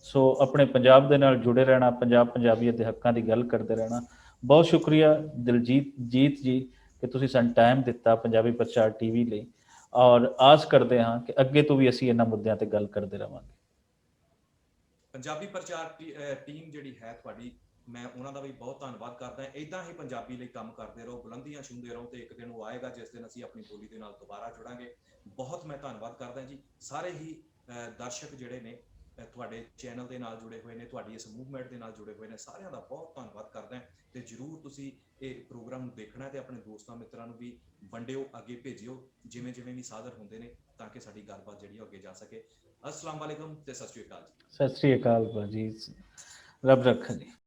ਸੋ ਆਪਣੇ ਪੰਜਾਬ ਦੇ ਨਾਲ ਜੁੜੇ ਰਹਿਣਾ, ਪੰਜਾਬੀਅਤ ਦੇ ਹੱਕਾਂ ਦੀ ਗੱਲ ਕਰਦੇ ਰਹਿਣਾ। ਬਹੁਤ ਸ਼ੁਕਰੀਆ ਦਿਲਜੀਤ ਜੀ ਕਿ ਤੁਸੀਂ ਸਾਨੂੰ ਟਾਈਮ ਦਿੱਤਾ ਪੰਜਾਬੀ ਪ੍ਰਚਾਰ ਟੀਵੀ ਲਈ, ਔਰ ਆਸ ਕਰਦੇ ਹਾਂ ਕਿ ਅੱਗੇ ਤੋਂ ਵੀ ਅਸੀਂ ਇਹਨਾਂ ਮੁੱਦਿਆਂ ਤੇ ਗੱਲ ਕਰਦੇ ਰਹਾਂਗੇ। ਪੰਜਾਬੀ ਪ੍ਰਚਾਰ ਟੀਮ ਜਿਹੜੀ ਹੈ ਤੁਹਾਡੀ, ਮੈਂ ਉਹਨਾਂ ਦਾ ਵੀ ਬਹੁਤ ਧੰਨਵਾਦ ਕਰਦਾ। ਇਦਾਂ ਹੀ ਪੰਜਾਬੀ ਲਈ ਕੰਮ ਕਰਦੇ ਰਹੋ, ਬੁਲੰਦੀਆਂ ਛੂੰਹਦੇ ਰਹੋ, ਤੇ ਇੱਕ ਦਿਨ ਉਹ ਆਏਗਾ ਜਿਸ ਦਿਨ ਅਸੀਂ ਆਪਣੀ ਬੋਲੀ ਦੇ ਨਾਲ ਦੁਬਾਰਾ ਜੁੜਾਂਗੇ। ਬਹੁਤ ਮੈਂ ਧੰਨਵਾਦ ਕਰਦਾ ਜੀ। ਸਾਰੇ ਹੀ ਦਰਸ਼ਕ ਜਿਹੜੇ ਨੇ ਤੁਹਾਡੇ ਚੈਨਲ ਦੇ ਨਾਲ ਜੁੜੇ ਹੋਏ ਨੇ, ਤੁਹਾਡੀ ਇਸ ਮੂਵਮੈਂਟ ਦੇ ਨਾਲ ਜੁੜੇ ਹੋਏ ਨੇ, ਸਾਰਿਆਂ ਦਾ ਬਹੁਤ ਧੰਨਵਾਦ ਕਰਦਾ। ਤੇ ਜਰੂਰ ਤੁਸੀਂ ਇਹ ਪ੍ਰੋਗਰਾਮ ਨੂੰ ਦੇਖਣਾ ਤੇ ਆਪਣੇ ਦੋਸਤਾਂ ਮਿੱਤਰਾਂ ਨੂੰ ਵੀ ਵੰਡਿਓ, ਅੱਗੇ ਭੇਜਿਓ, ਜਿਵੇਂ ਜਿਵੇਂ ਵੀ ਸਾਧਰ ਹੁੰਦੇ ਨੇ, ਤਾਂ ਕਿ ਸਾਡੀ ਗੱਲਬਾਤ ਜਿਹੜੀ ਅੱਗੇ ਜਾ ਸਕੇ। अस्सलाम वालेकुम ਤੇ ਸਤਿ ਸ਼੍ਰੀ ਅਕਾਲ ਜੀ। ਸਤਿ ਸ਼੍ਰੀ ਅਕਾਲ ਭਾਜੀ, ਰੱਬ ਰੱਖਾ ਜੀ।